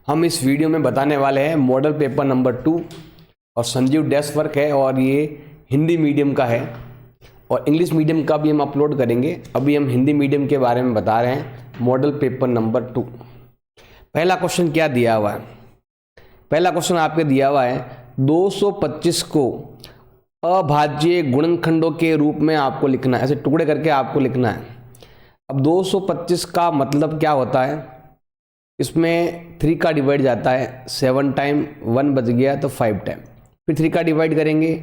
हम इस वीडियो में बताने वाले हैं मॉडल पेपर नंबर 2 और संजीव डेस्क वर्क है और ये हिंदी मीडियम का है और इंग्लिश मीडियम का भी हम अपलोड करेंगे। अभी हम हिंदी मीडियम के बारे में बता रहे हैं। मॉडल पेपर नंबर 2 पहला क्वेश्चन क्या दिया हुआ है? पहला क्वेश्चन आपके दिया हुआ है 225 को अभाज्य गुणनखंडों के रूप में आपको लिखना है, ऐसे टुकड़े करके आपको लिखना है। अब 225 का मतलब क्या होता है? इसमें 3 का डिवाइड जाता है 7 टाइम, 1 बच गया तो 5 टाइम, फिर 3 का डिवाइड करेंगे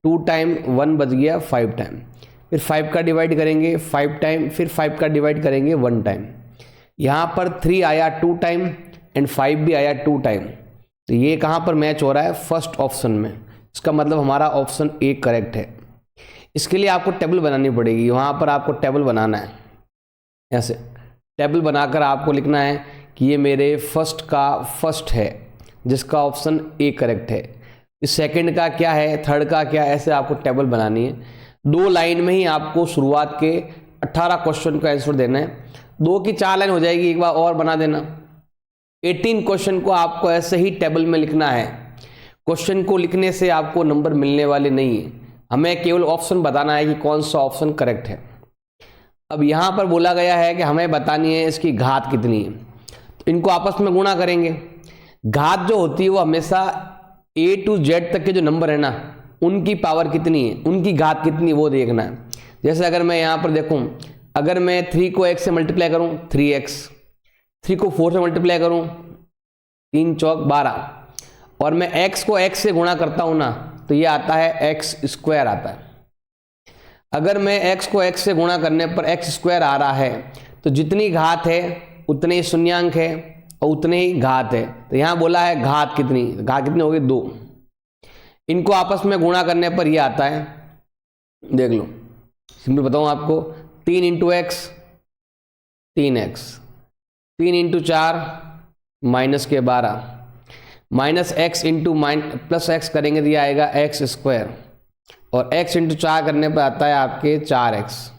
2 टाइम, 1 बच गया 5 टाइम, फिर 5 का डिवाइड करेंगे 5 टाइम, फिर 5 का डिवाइड करेंगे 1 टाइम। यहाँ पर 3 आया 2 टाइम एंड 5 भी आया 2 टाइम, तो ये कहाँ पर मैच हो रहा है? फर्स्ट ऑप्शन में। इसका मतलब हमारा ऑप्शन ए करेक्ट है। इसके लिए आपको टेबल बनानी पड़ेगी, वहाँ पर आपको टेबल बनाना है। ऐसे टेबल बनाकर आपको लिखना है कि ये मेरे फर्स्ट का फर्स्ट है जिसका ऑप्शन ए करेक्ट है, इस सेकंड का क्या है, थर्ड का क्या, ऐसे आपको टेबल बनानी है। 2 लाइन में ही आपको शुरुआत के 18 क्वेश्चन का आंसर देना है। 2 की 4 लाइन हो जाएगी, एक बार और बना देना। 18 क्वेश्चन को आपको ऐसे ही टेबल में लिखना है। क्वेश्चन को लिखने से आपको नंबर मिलने वाले नहीं है, हमें केवल ऑप्शन बताना है कि कौन सा ऑप्शन करेक्ट है। अब यहाँ पर बोला गया है कि हमें बतानी है इसकी घात कितनी है, तो इनको आपस में गुणा करेंगे। घात जो होती है वो हमेशा A to Z तक के जो नंबर है ना, उनकी पावर कितनी है, उनकी घात कितनी है वो देखना है। जैसे अगर मैं यहाँ पर देखूँ, अगर मैं 3 को x से मल्टीप्लाई करूँ 3x, 3 को 4 से मल्टीप्लाई करूँ 3 चौक 12, और मैं x को x से गुणा करता हूँ ना, तो ये आता है x स्क्वायर आता है। अगर मैं x को x से गुणा करने पर x स्क्वायर आ रहा है, तो जितनी घात है उतने ही शून्यांक है और उतने ही घात है। तो यहाँ बोला है घात कितनी, घात कितनी होगी 2। इनको आपस में गुणा करने पर ये आता है, देख लो सिंपल बताऊँ आपको, 3 into x 3x, 3 into 4 minus के 12, minus x into plus x करेंगे तो ये आएगा एक्स स्क्वायर, और x इंटू 4 करने पर आता है आपके 4x।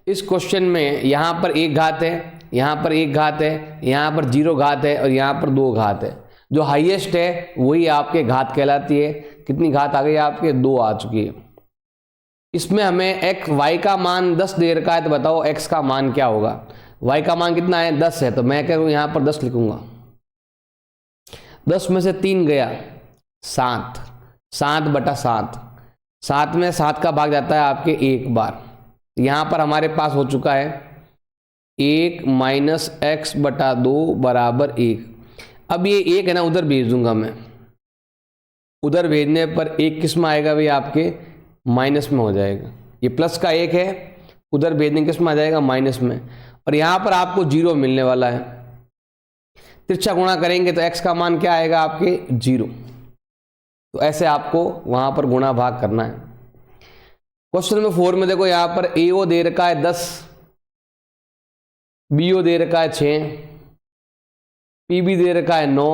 इस क्वेश्चन में यहाँ पर 1 घात है, यहाँ पर 1 घात है, यहाँ पर 0 घात है और यहाँ पर 2 घात है। जो हाईएस्ट है वही आपके घात कहलाती है। कितनी घात आ गई आपके? 2 आ चुकी है। इसमें हमें y का मान 10 दे रखा है, तो बताओ x का मान क्या होगा? y का मान कितना है? 10 है, तो मैं क्या करूँ, यहाँ पर 10 लिखूंगा। 10 में से 3 गया 7, 7/7, 7 में 7 का भाग जाता है आपके 1 बार। यहाँ पर हमारे पास हो चुका है 1 माइनस x/2 बराबर 1। अब ये 1 है ना, उधर भेज दूंगा मैं, उधर भेजने पर 1 किस में आएगा भाई? आपके माइनस में हो जाएगा। ये प्लस का 1 है, उधर भेजने किस में आ जाएगा? माइनस में। और यहाँ पर आपको 0 मिलने वाला है। तिरछा गुणा करेंगे तो x का मान क्या आएगा आपके? 0। तो ऐसे आपको वहां पर गुणा भाग करना है। क्वेश्चन नंबर 4 में देखो, यहां पर AO दे रखा है 10, BO दे रखा है 6, PB दे रखा है 9।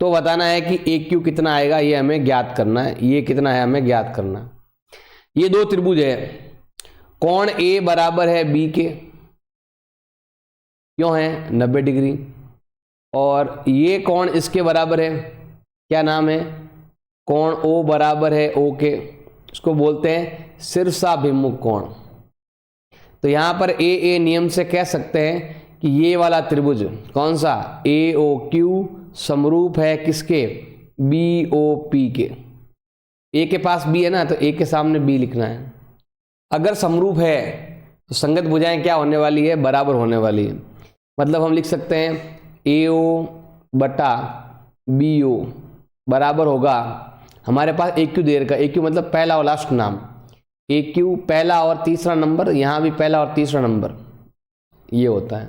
तो बताना है कि AQ कितना आएगा, ये हमें ज्ञात करना है। ये कितना है हमें ज्ञात करना है। ये 2 त्रिभुज है, कोण A बराबर है B के, क्यों है? 90 डिग्री। और ये कोण इसके बराबर है, क्या नाम है? कोण O बराबर है O के, इसको बोलते हैं शीर्षाभिमुख कोण। तो यहां पर AA नियम से कह सकते हैं कि ये वाला त्रिभुज कौन सा? AOQ समरूप है किसके? BOP के। A के पास B है ना, तो A के सामने B लिखना है। अगर समरूप है तो संगत भुजाएं क्या होने वाली है? बराबर होने वाली है। मतलब हम लिख सकते हैं AO/BO बराबर होगा, हमारे पास AQ दे रखा। AQ मतलब पहला और लास्ट नाम, AQ पहला और तीसरा नंबर, यहाँ भी पहला और तीसरा नंबर, ये होता है।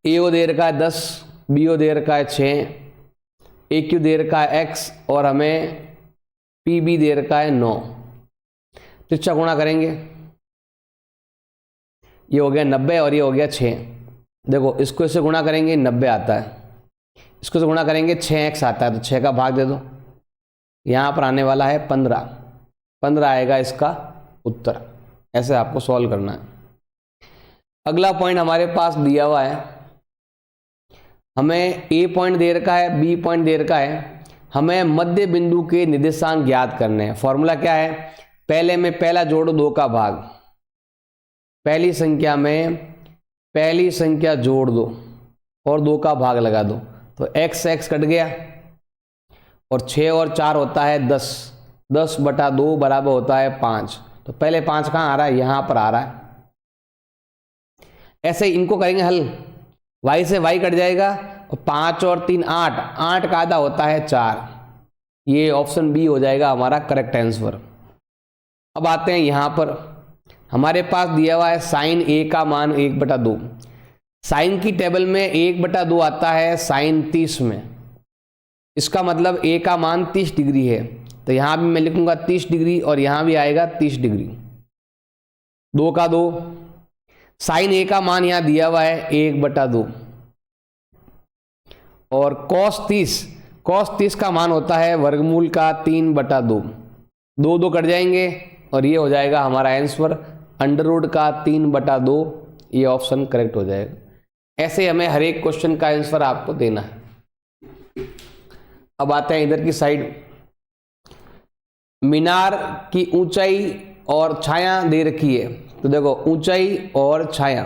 AO दे रखा है 10, BO दे रखा है 6, AQ दे रखा है x और हमें PB दे रखा है 9। तिरछा गुणा करेंगे, ये हो गया 90 और ये हो गया 6। देखो इसको इससे गुणा करेंगे 90 आता है, इसको से गुणा करेंगे 6x आता है, तो 6 का भाग दे दो। यहाँ पर आने वाला है 15 आएगा इसका उत्तर। ऐसे आपको सॉल्व करना है। अगला पॉइंट हमारे पास दिया हुआ है, हमें ए पॉइंट दे रखा है, बी पॉइंट दे रखा है, हमें मध्य बिंदु के निर्देशांक ज्ञात करने हैं। फॉर्मूला क्या है, पहले में पहला जोड़ो 2 का भाग, पहली संख्या में पहली संख्या जोड़ दो और 2 का भाग लगा दो, तो x कट गया और 6 और 4 होता है 10, 10/2 बराबर होता है 5। तो पहले 5 कहाँ आ रहा है, यहाँ पर आ रहा है। ऐसे ही इनको करेंगे हल, y से y कट जाएगा और 5 और 3 8, 8 का आधा होता है 4। ये ऑप्शन बी हो जाएगा हमारा करेक्ट आंसर। अब आते हैं यहाँ पर, हमारे पास दिया हुआ है साइन ए का मान 1/2। साइन की टेबल में 1/2 आता है साइन 30 में, इसका मतलब ए का मान 30 डिग्री है, तो यहाँ भी मैं लिखूंगा 30 डिग्री और यहाँ भी आएगा 30 डिग्री। 2 का 2, साइन ए का मान यहाँ दिया हुआ है 1/2 और कॉस 30 का मान होता है वर्गमूल का 3/2। 2 कट जाएंगे और ये हो जाएगा हमारा आंसर अंडर का 3/2। ये ऑप्शन करेक्ट हो जाएगा। ऐसे हमें हर एक क्वेश्चन का आंसर आपको देना है। अब आते हैं इधर की साइड, मीनार की ऊंचाई और छाया दे रखी है। तो देखो ऊंचाई और छाया,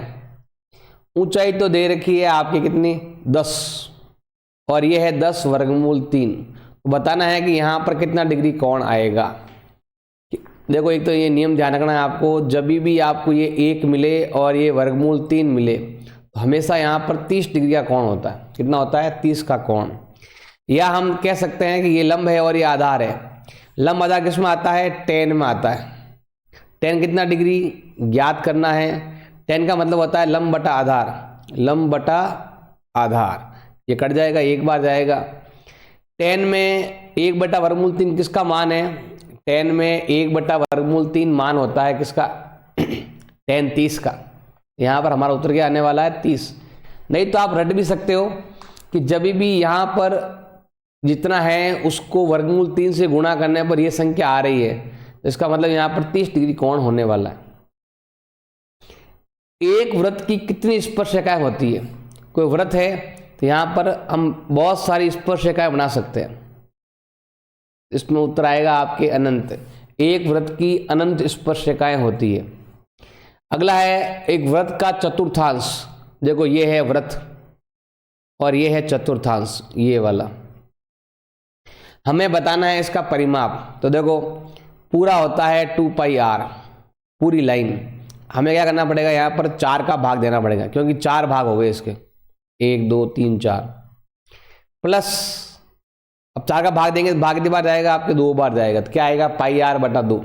ऊंचाई तो दे रखी है आपकी कितनी 10 और ये है 10 वर्गमूल 3। तो बताना है कि यहाँ पर कितना डिग्री कोण आएगा। देखो एक तो ये नियम ध्यान रखना है आपको, जब भी आपको ये 1 मिले और ये वर्गमूल 3 मिले तो हमेशा यहाँ पर 30 डिग्री का कोण होता है। कितना होता है 30 का कोण। या हम कह सकते हैं कि ये लंब है और ये आधार है। लंब आधार किस में आता है, tan में आता है। tan कितना डिग्री ज्ञात करना है। tan का मतलब होता है लंब बटा आधार, लंब बटा आधार। ये कट जाएगा, एक बार जाएगा। tan में 1/√3 किसका मान है, tan में 1/√3 मान होता है किसका tan 30 का। यहाँ पर हमारा उत्तर क्या आने वाला है 30। नहीं तो आप रट भी सकते हो कि जब भी यहाँ पर जितना है उसको वर्गमूल 3 से गुणा करने पर यह संख्या आ रही है, तो इसका मतलब यहाँ पर 30 डिग्री कोण होने वाला है। एक वृत्त की कितनी स्पर्शरेखाएं होती है, कोई वृत्त है तो यहाँ पर हम बहुत सारी स्पर्शरेखाएं बना सकते हैं। इसमें उत्तर आएगा आपके अनंत। एक वृत्त की अनंत स्पर्शरेखाएं होती है। अगला है एक वृत्त का चतुर्थांश। देखो ये है वृत्त और ये है चतुर्थांश, ये वाला। हमें बताना है इसका परिमाप। तो देखो पूरा होता है 2πr, पूरी लाइन। हमें क्या करना पड़ेगा, यहाँ पर 4 का भाग देना पड़ेगा क्योंकि 4 भाग हो गए इसके, 1 2 3 4 प्लस, अब 4 का भाग देंगे तो भाग कितनी बार जाएगा आपके 2 बार जाएगा, तो क्या आएगा πr/2।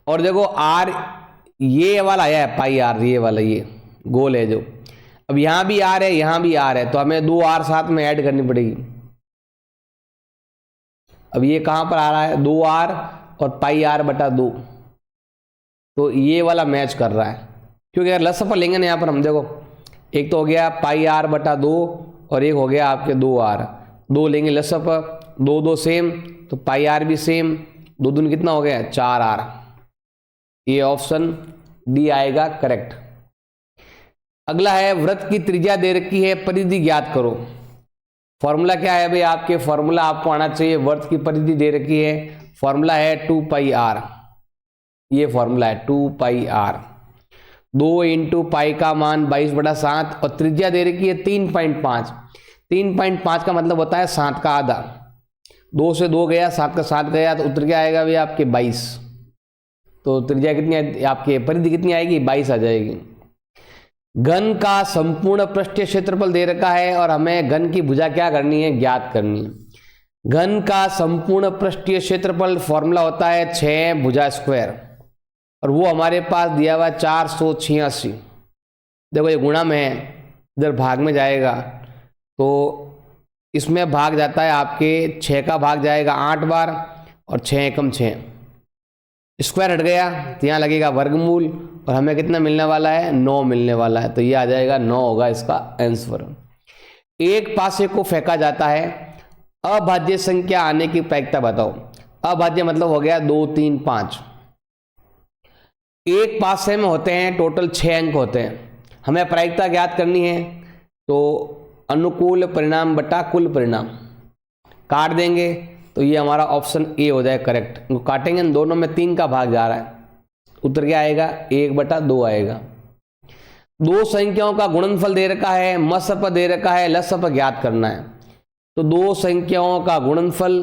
और देखो r ये वाला आया है πr, ये वाला ये गोल है जो, अब यहाँ भी r है यहाँ भी r है, तो हमें 2r साथ में ऐड करनी पड़ेगी। अब ये कहाँ पर आ रहा है 2r और πr/2, तो ये वाला मैच कर रहा है क्योंकि अगर लसअप लेंगे ना यहाँ पर हम, देखो एक तो हो गया πr/2 और एक हो गया आपके 2r, 2 लेंगे लसअप, 2 2 सेम, तो πr भी सेम, 2 दूनी कितना हो गया 4r। ये ऑप्शन डी आएगा करेक्ट। अगला है वृत्त की त्रिज्या दे रखी है, परिधि ज्ञात करो। फॉर्मूला क्या है भाई, आपके फॉर्मूला आपको आना चाहिए। वृत्त की परिधि दे रखी है, फॉर्मूला है 2πr। ये फॉर्मूला है 2πr, 2 × पाई का मान 22/7 और त्रिज्या दे रखी है 3.5। 3.5 का मतलब होता है 7 का आधा। 2 से 2 गया, 7 का 7 गया, तो उत्तर क्या आएगा भाई आपके 22। तो त्रिज्या कितनी आपके परिधि कितनी आएगी 22 आ जाएगी। घन का संपूर्ण पृष्ठीय क्षेत्रफल दे रखा है और हमें घन की भुजा क्या करनी है, ज्ञात करनी है। घन का संपूर्ण पृष्ठीय क्षेत्रफल फॉर्मूला होता है 6 भुजा स्क्वायर और वो हमारे पास दिया हुआ 486। देखो ये गुणा में है, इधर भाग में जाएगा तो इसमें भाग जाता है आपके 6 का भाग जाएगा 8 बार और 6 एकम 6, स्क्वायर हट गया तो यहाँ लगेगा वर्गमूल और हमें कितना मिलने वाला है 9 मिलने वाला है, तो ये आ जाएगा 9 होगा इसका आंसर। एक पासे को फेंका जाता है, अभाज्य संख्या आने की प्रायिकता बताओ। अभाज्य मतलब हो गया 2 3 5। एक पासे में होते हैं टोटल 6 अंक होते हैं, हमें प्रायिकता ज्ञात करनी है, तो अनुकूल परिणाम बटा कुल परिणाम काट देंगे तो ये हमारा ऑप्शन ए हो जाए करेक्ट। इनको काटेंगे, दोनों में 3 का भाग जा रहा है, उत्तर क्या आएगा 1/2 आएगा। दो संख्याओं का गुणनफल दे रखा है, मसप दे रखा है, लसप ज्ञात करना है। तो दो संख्याओं का गुणनफल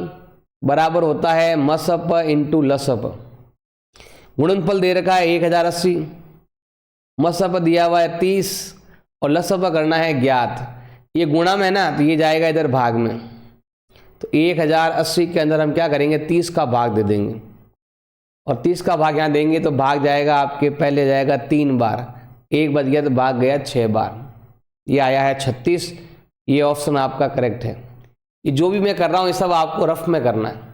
बराबर होता है मसप इंटू लसप। गुणनफल दे रखा है 1080, मसप दिया हुआ है 30 और लसप करना है ज्ञात। ये गुणा में है ना, तो ये जाएगा इधर भाग में। तो 1080 के अंदर हम क्या करेंगे 30 का भाग दे देंगे, और 30 का भाग यहाँ देंगे तो भाग जाएगा आपके, पहले जाएगा 3 बार, 1 बच गया तो भाग गया 6 बार, ये आया है 36। ये ऑप्शन आपका करेक्ट है। ये जो भी मैं कर रहा हूँ ये सब आपको रफ में करना है।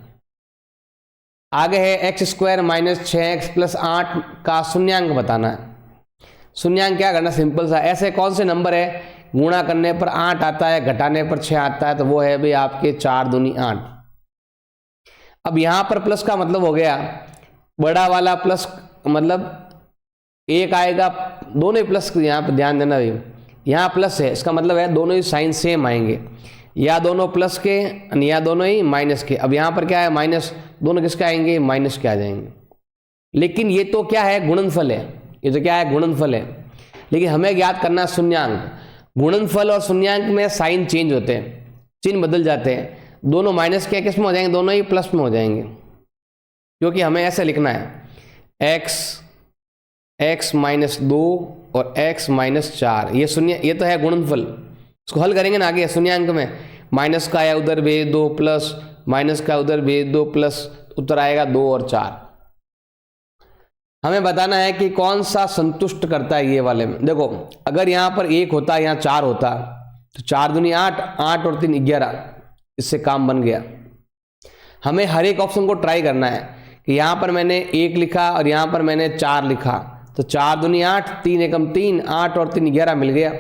आगे है x² - 6x + 8 का शून्यांक बताना है। शून्यांक क्या करना, सिंपल सा, ऐसे कौन से नंबर है गुणा करने पर 8 आता है, घटाने पर 6 आता है, तो वो है भाई आपके 4 दूनी 8। अब यहाँ पर प्लस का मतलब हो गया, बड़ा वाला प्लस मतलब 1 आएगा, दोनों ही प्लस, यहाँ पर ध्यान देना भाई, यहाँ प्लस है, इसका मतलब है दोनों ही साइन सेम आएंगे, या दोनों प्लस के या दोनों ही माइनस के। अब यहाँ पर क्या है माइनस, दोनों किसके आएंगे माइनस के आ जाएंगे। लेकिन ये तो क्या है गुणनफल है, ये तो क्या है गुणनफल है, लेकिन हमें ज्ञात करना है शून्यांक। गुणनफल और शून्यांक में साइन चेंज होते हैं, चिन्ह बदल जाते हैं, दोनों माइनस के किस में हो जाएंगे, दोनों ही प्लस में हो जाएंगे, क्योंकि हमें ऐसे लिखना है x - 2 और x - 4, ये शून्य, ये तो है गुणनफल। इसको हल करेंगे ना आगे शून्यांक में, माइनस का है उधर भेज दो प्लस, माइनस का उधर भेज दो प्लस, उत्तर आएगा 2 और 4। हमें बताना है कि कौन सा संतुष्ट करता है ये वाले में। देखो अगर यहाँ पर 1 होता, यहाँ 4 होता, तो 4 दूनी 8, 8 और 3 11, इससे काम बन गया। हमें हर एक ऑप्शन को ट्राई करना है कि यहाँ पर मैंने 1 लिखा और यहाँ पर मैंने 4 लिखा, तो 4 दूनी 8, 3 एकम 3, 8 और 3 11 मिल गया।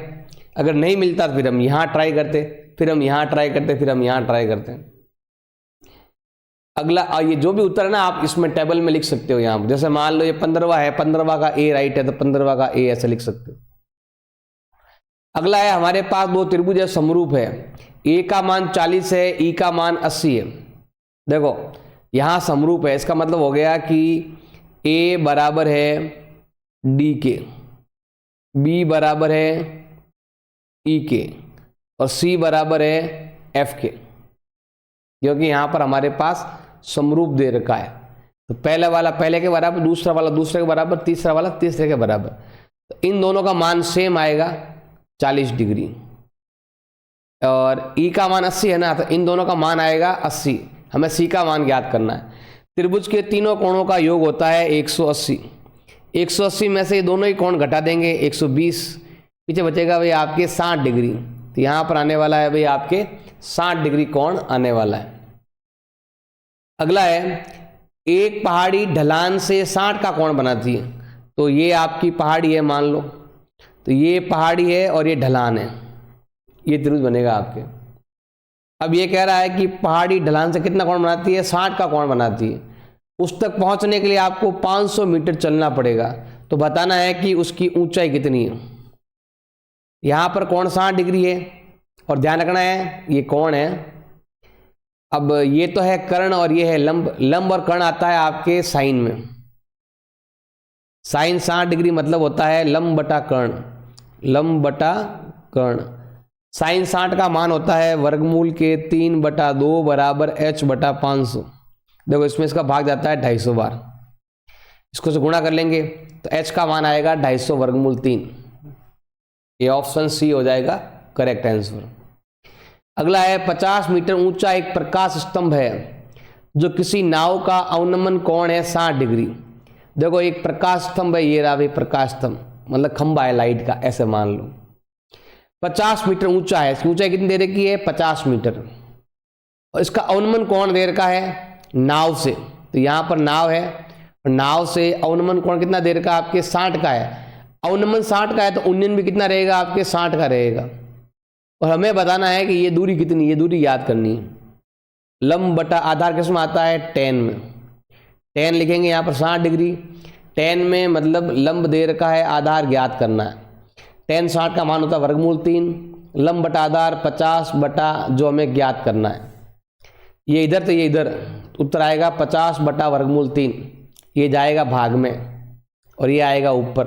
अगर नहीं मिलता तो फिर हम यहाँ ट्राई करते, फिर हम यहाँ ट्राई करते, फिर हम यहाँ ट्राई करते। अगला ये जो भी उत्तर है ना आप इसमें टेबल में लिख सकते हो। यहाँ पर जैसे मान लो ये 15वां है, 15वां का ए राइट है, तो 15वां का ए ऐसे लिख सकते हो। अगला है हमारे पास दो त्रिभुज समरूप है, ए का मान 40 है, ई का मान 80 है। देखो यहाँ समरूप है, इसका मतलब हो गया कि ए बराबर है डी के, बी बराबर है ई के और सी बराबर है एफ के, क्योंकि यहाँ पर हमारे पास समरूप दे रखा है। तो पहले वाला पहले के बराबर, दूसरा वाला दूसरे के बराबर, तीसरा वाला तीसरे के बराबर, तो इन दोनों का मान सेम आएगा 40 डिग्री। और ई का मान 80 है ना, तो इन दोनों का मान आएगा 80। हमें सी का मान ज्ञात करना है। त्रिभुज के तीनों कोणों का योग होता है 180। 180 में से ये दोनों ही कोण घटा देंगे 120, पीछे बचेगा भाई आपके 60 डिग्री। तो यहाँ पर आने वाला है भाई आपके 60 डिग्री कोण आने वाला है। अगला है एक पहाड़ी ढलान से 60 का कोण बनाती है। तो ये आपकी पहाड़ी है मान लो, तो ये पहाड़ी है और ये ढलान है, ये त्रिभुज बनेगा आपके। अब ये कह रहा है कि पहाड़ी ढलान से कितना कोण बनाती है, 60 का कोण बनाती है। उस तक पहुंचने के लिए आपको 500 मीटर चलना पड़ेगा। तो बताना है कि उसकी ऊंचाई कितनी है। यहाँ पर कोण 60 डिग्री है और ध्यान रखना है ये कोण है। अब ये तो है कर्ण और ये है लंब। लंब और कर्ण आता है आपके साइन में। साइन 60 डिग्री मतलब होता है लंब बटा कर्ण, लंब बटा कर्ण। साइन 60 का मान होता है वर्गमूल के 3/2 बराबर h बटा 500। देखो इसमें इसका भाग जाता है 250 बार, इसको से गुणा कर लेंगे तो h का मान आएगा 250 वर्गमूल 3। ये ऑप्शन सी हो जाएगा करेक्ट आंसर। अगला है 50 मीटर ऊंचा एक प्रकाश स्तंभ है जो किसी नाव का अवनमन कोण है 60 डिग्री। देखो एक प्रकाश स्तंभ है, ये रहा भाई प्रकाश स्तंभ, मतलब खंबा है लाइट का, ऐसे मान लो। 50 मीटर ऊंचा है, इसकी ऊंचाई कितनी दे रखी है 50 मीटर, और इसका अवनमन कोण दे रखा है नाव से। तो यहाँ पर नाव है और नाव से अवनमन कोण कितना दे रखा है आपके 60 का है। अवनमन 60 का है तो उन्नयन भी कितना रहेगा आपके 60 का रहेगा। और हमें बताना है कि ये दूरी कितनी, ये दूरी याद करनी है। लंब बटा आधार किस में आता है tan में, tan लिखेंगे यहाँ पर 60 डिग्री। tan में मतलब लंब दे रखा है, आधार ज्ञात करना है। tan 60 का मान होता है वर्गमूल 3, लंब बटा आधार 50 बटा जो हमें ज्ञात करना है, ये इधर तो ये इधर, उत्तर आएगा 50 बटा वर्गमूल 3, ये जाएगा भाग में और ये आएगा ऊपर,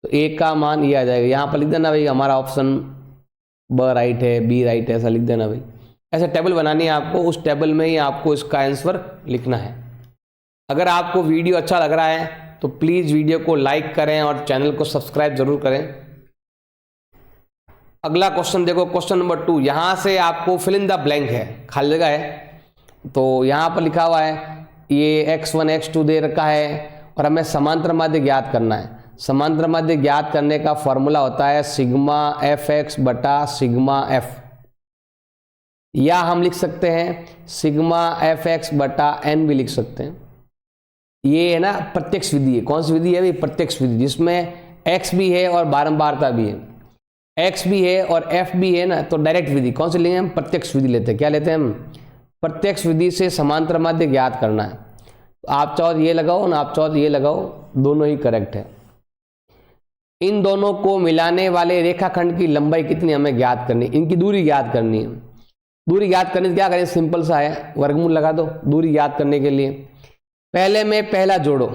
तो एक का मान ये आ जाएगा। यहाँ पर लिख देना भाई हमारा ऑप्शन ब राइट है, बी राइट है, ऐसा लिख देना भाई। ऐसे टेबल बनानी है आपको, उस टेबल में ही आपको इसका आंसर लिखना है। अगर आपको वीडियो अच्छा लग रहा है तो प्लीज़ वीडियो को लाइक करें और चैनल को सब्सक्राइब जरूर करें। अगला क्वेश्चन देखो, क्वेश्चन नंबर 2। यहाँ से आपको फिल इन द ब्लैंक है, खाली जगह है, तो यहाँ पर लिखा हुआ है ये x1 x2 दे रखा है और हमें समांतर माध्य ज्ञात करना है। समांतर माध्य ज्ञात करने का फॉर्मूला होता है सिग्मा fx बटा सिग्मा f, या हम लिख सकते हैं सिग्मा fx बटा n भी लिख सकते हैं। ये है ना प्रत्यक्ष विधि है। कौन सी विधि है भाई? प्रत्यक्ष विधि, जिसमें x भी है और बारंबारता भी है, x भी है और f भी है ना, तो डायरेक्ट विधि कौन सी लेंगे हम? प्रत्यक्ष विधि लेते हैं। क्या लेते हैं हम? प्रत्यक्ष विधि से समांतर माध्य ज्ञात करना है। तो आप चाहो ये लगाओ ना, आप चाहो ये लगाओ, दोनों ही करेक्ट है। इन दोनों को मिलाने वाले रेखाखंड की लंबाई कितनी हमें ज्ञात करनी, इनकी दूरी ज्ञात करनी है। दूरी ज्ञात करने से क्या करें? सिंपल सा है, वर्गमूल लगा दो दूरी ज्ञात करने के लिए। पहले में पहला जोड़ो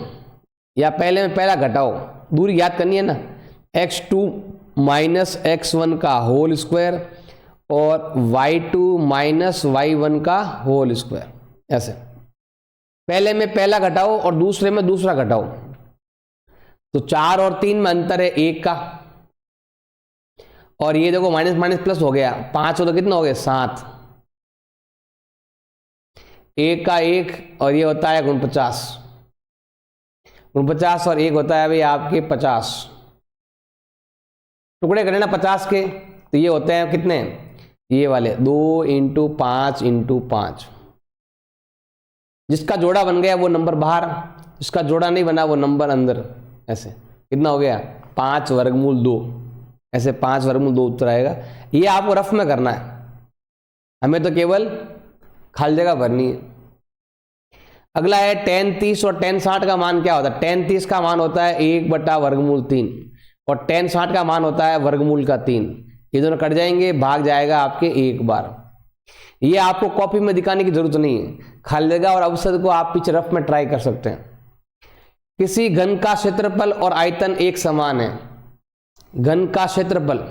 या पहले में पहला घटाओ, दूरी ज्ञात करनी है ना। x2 माइनस x1 का होल स्क्वायर और y2 माइनस y1 का होल स्क्वायर, ऐसे पहले में पहला घटाओ और दूसरे में दूसरा घटाओ, तो 4 और 3 में अंतर है 1 का, और ये देखो माइनस माइनस प्लस हो गया, 5 हो तो कितना हो गया? 7, 1 का 1 और ये होता है 49, 49 और 1 होता है भाई आपके 50। टुकड़े करें ना 50 के, तो ये होते हैं कितने? ये वाले 2 × 5 × 5। जिसका जोड़ा बन गया वो नंबर बाहर, जिसका जोड़ा नहीं बना वो नंबर अंदर। ऐसे कितना हो गया? 5 वर्गमूल 2, ऐसे 5 वर्गमूल 2 उत्तर आएगा। ये आपको रफ में करना है, हमें तो केवल खाली जगह भरनी है। अगला है tan 30 और tan 60 का मान क्या होता है? tan 30 का मान होता है 1 बटा वर्गमूल 3 और tan 60 का मान होता है वर्गमूल का 3। ये दोनों कट जाएंगे, भाग जाएगा आपके एक बार। ये आपको कॉपी में दिखाने की जरूरत नहीं है, खाली जगह और अवसाद को आप पीछे रफ में ट्राई कर सकते हैं। किसी घन का क्षेत्रफल और आयतन एक समान है, घन का क्षेत्रफल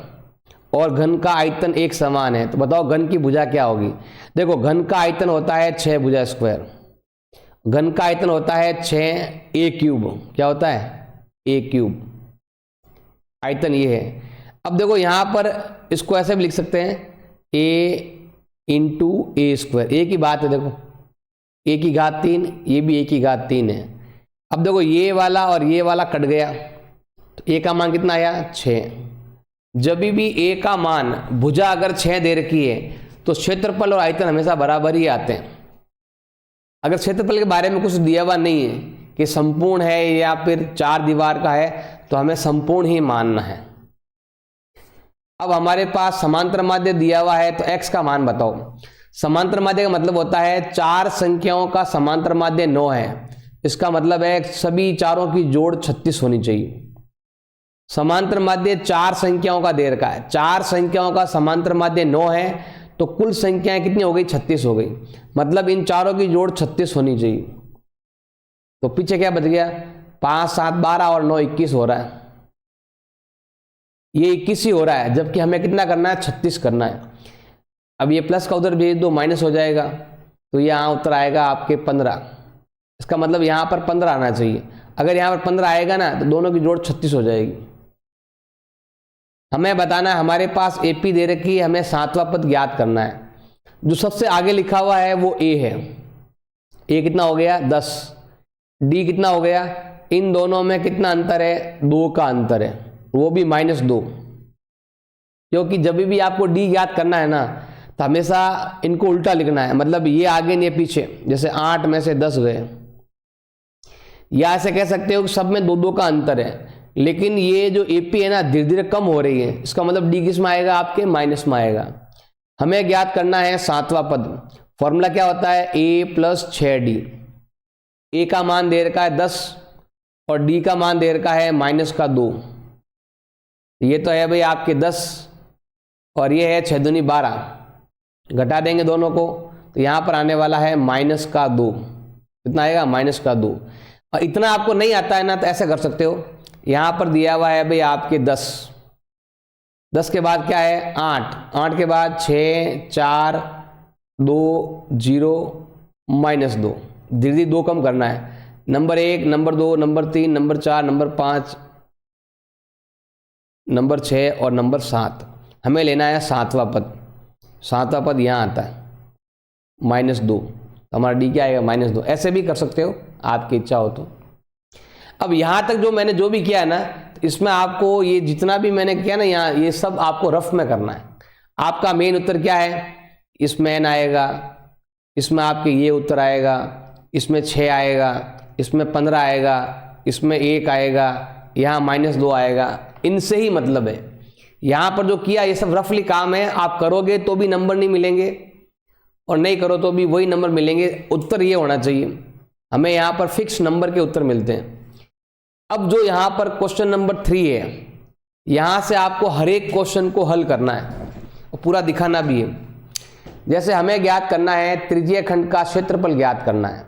और घन का आयतन एक समान है, तो बताओ घन की भुजा क्या होगी? देखो घन का आयतन होता है 6 भुजा स्क्वायर, घन का आयतन होता है 6 a क्यूब। क्या होता है? a क्यूब आयतन ये है। अब देखो यहां पर इसको ऐसे भी लिख सकते हैं a × a², एक ही बात है। देखो a की घात 3, ये भी a की घात 3 है। अब देखो ये वाला और ये वाला कट गया, तो a का मान कितना आया? 6। जब भी a का मान भुजा अगर 6 दे रखी है तो क्षेत्रफल और आयतन हमेशा बराबर ही आते हैं। अगर क्षेत्रफल के बारे में कुछ दिया हुआ नहीं है कि संपूर्ण है या फिर 4 दीवार का है, तो हमें संपूर्ण ही मानना है। अब हमारे पास समांतर माध्य दिया हुआ है, तो x का मान बताओ। समांतर माध्य का मतलब होता है 4 संख्याओं का समांतर माध्य 9 है, इसका मतलब है सभी चारों की जोड़ 36 होनी चाहिए। समांतर माध्य 4 संख्याओं का दे रखा है, 4 संख्याओं का समांतर माध्य 9 है, तो कुल संख्याएं कितनी हो गई? 36 हो गई। मतलब इन चारों की जोड़ 36 होनी चाहिए। तो पीछे क्या बच गया? 5 7 12 और 9 21 हो रहा है। ये 21 ही हो रहा है, जबकि हमें कितना करना है? 36 करना है। अब ये प्लस का उधर भेज दो, माइनस हो जाएगा, तो यहाँ उत्तर आएगा आपके 15। इसका मतलब यहाँ पर 15 आना चाहिए। अगर यहाँ पर 15 आएगा ना, तो दोनों की जोड़ 36 हो जाएगी। हमें बताना है, हमारे पास AP दे रखी है, हमें 7वां पद ज्ञात करना है। जो सबसे आगे लिखा हुआ है वो A है। A कितना हो गया? 10। D कितना हो गया? इन दोनों में कितना अंतर है? 2 का अंतर है, वो भी -2। क्योंकि जब भी आपको D ज्ञात करना है ना, तो हमेशा इनको उल्टा लिखना है। मतलब ये आगे नहीं पीछे, जैसे 8 में से 10 गए, या ऐसे कह सकते हो कि सब में 2-2 का अंतर है। लेकिन ये जो AP है ना, धीरे धीरे कम हो रही है, इसका मतलब D किस में आएगा? आपके माइनस में आएगा। हमें ज्ञात करना है 7वां पद। फॉर्मूला क्या होता है? A + 6D। A का मान दे रखा है 10 और D का मान दे रखा है -2। ये तो है भाई आपके 10 और ये है 6 दूनी 12, घटा देंगे दोनों को तो यहाँ पर आने वाला है -2। कितना आएगा? -2। और इतना आपको नहीं आता है ना, तो ऐसे कर सकते हो, यहाँ पर दिया हुआ है भाई आपके 10 के बाद क्या है? 8 के बाद 6 4 2 0 -2। धीरे धीरे 2 कम करना है, number 1, number 2, number 3, number 4, number 5, number 6 और नंबर 7। हमें लेना है 7वां पद। 7वां पद यहाँ आता है -2, तो हमारा डी क्या आएगा? -2। ऐसे भी कर सकते हो, आपकी इच्छा हो तो। अब यहाँ तक जो मैंने जो भी किया है ना, तो इसमें आपको ये जितना भी मैंने किया ना यहाँ, ये सब आपको रफ में करना है। आपका मेन उत्तर क्या है? इसमें n आएगा, इसमें आपके ये उत्तर आएगा, इसमें 6 आएगा, इसमें 15 आएगा, इसमें 1 आएगा, यहाँ -2 आएगा। इनसे ही मतलब है। यहाँ पर जो किया ये सब रफली काम है, आप करोगे तो भी नंबर नहीं मिलेंगे और नहीं करो तो भी वही नंबर मिलेंगे। उत्तर ये होना चाहिए, हमें यहाँ पर फिक्स नंबर के उत्तर मिलते हैं। अब जो यहाँ पर क्वेश्चन नंबर 3 है, यहाँ से आपको हर एक क्वेश्चन को हल करना है और पूरा दिखाना भी है। जैसे हमें ज्ञात करना है त्रिज्यीय खंड का क्षेत्रफल ज्ञात करना है।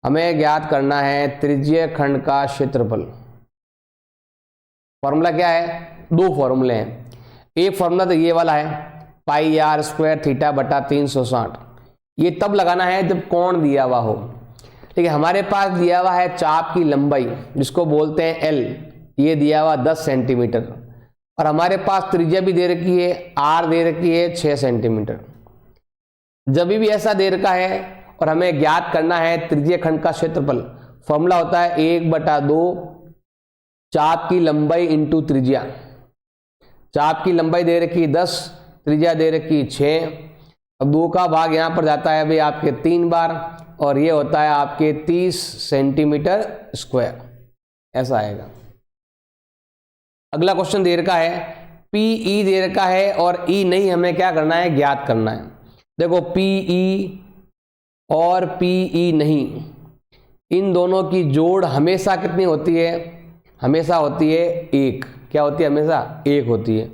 हमें ज्ञात करना है त्रिज्यीय खंड का क्षेत्रफल। फॉर्मूला क्या है? 2 फॉर्मूले हैं। एक फॉर्मूला तो ये वाला है, πr² θ/360। ये तब लगाना है जब कोण दिया हुआ हो। ठीक है, हमारे पास दिया हुआ है चाप की लंबाई जिसको बोलते हैं l, ये दिया हुआ 10 सेंटीमीटर, और हमारे पास त्रिज्या भी दे रखी है, r दे रखी है 6 सेंटीमीटर। जब भी ऐसा दे रखा है और हमें ज्ञात करना है त्रिज्यीय खंड का क्षेत्रफल, फॉर्मूला होता है 1/2 चाप की लंबाई इंटू त्रिज्या। चाप की लंबाई दे रखी 10, त्रिज्या दे रखी 6। अब 2 का भाग यहाँ पर जाता है भाई आपके 3 बार, और ये होता है आपके 30 सेंटीमीटर स्क्वायर। ऐसा आएगा। अगला क्वेश्चन दे रखा है PE दे रखा है और E नहीं, हमें क्या करना है? ज्ञात करना है। देखो PE और PE नहीं, इन दोनों की जोड़ हमेशा कितनी होती है? हमेशा होती है 1। क्या होती है? हमेशा 1 होती है।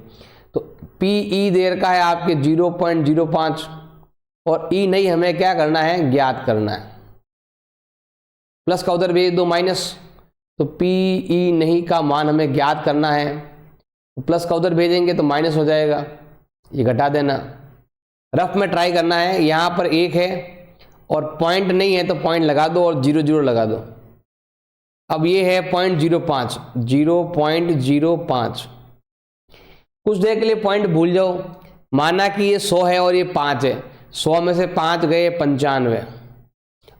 तो PE दे रखा है आपके 0.05 और E नहीं, हमें क्या करना है? ज्ञात करना है। प्लस का उधर भेज दो माइनस, तो PE नहीं का मान हमें ज्ञात करना है। तो प्लस का उधर भेजेंगे तो माइनस हो जाएगा, ये घटा देना। रफ में ट्राई करना है। यहाँ पर 1 है और पॉइंट नहीं है तो पॉइंट लगा दो और 0 0 लगा दो। अब ये है 0.05, 0.05। कुछ देर के लिए पॉइंट भूल जाओ, माना कि ये 100 है और ये 5 है। 100 में से 5 गए 95,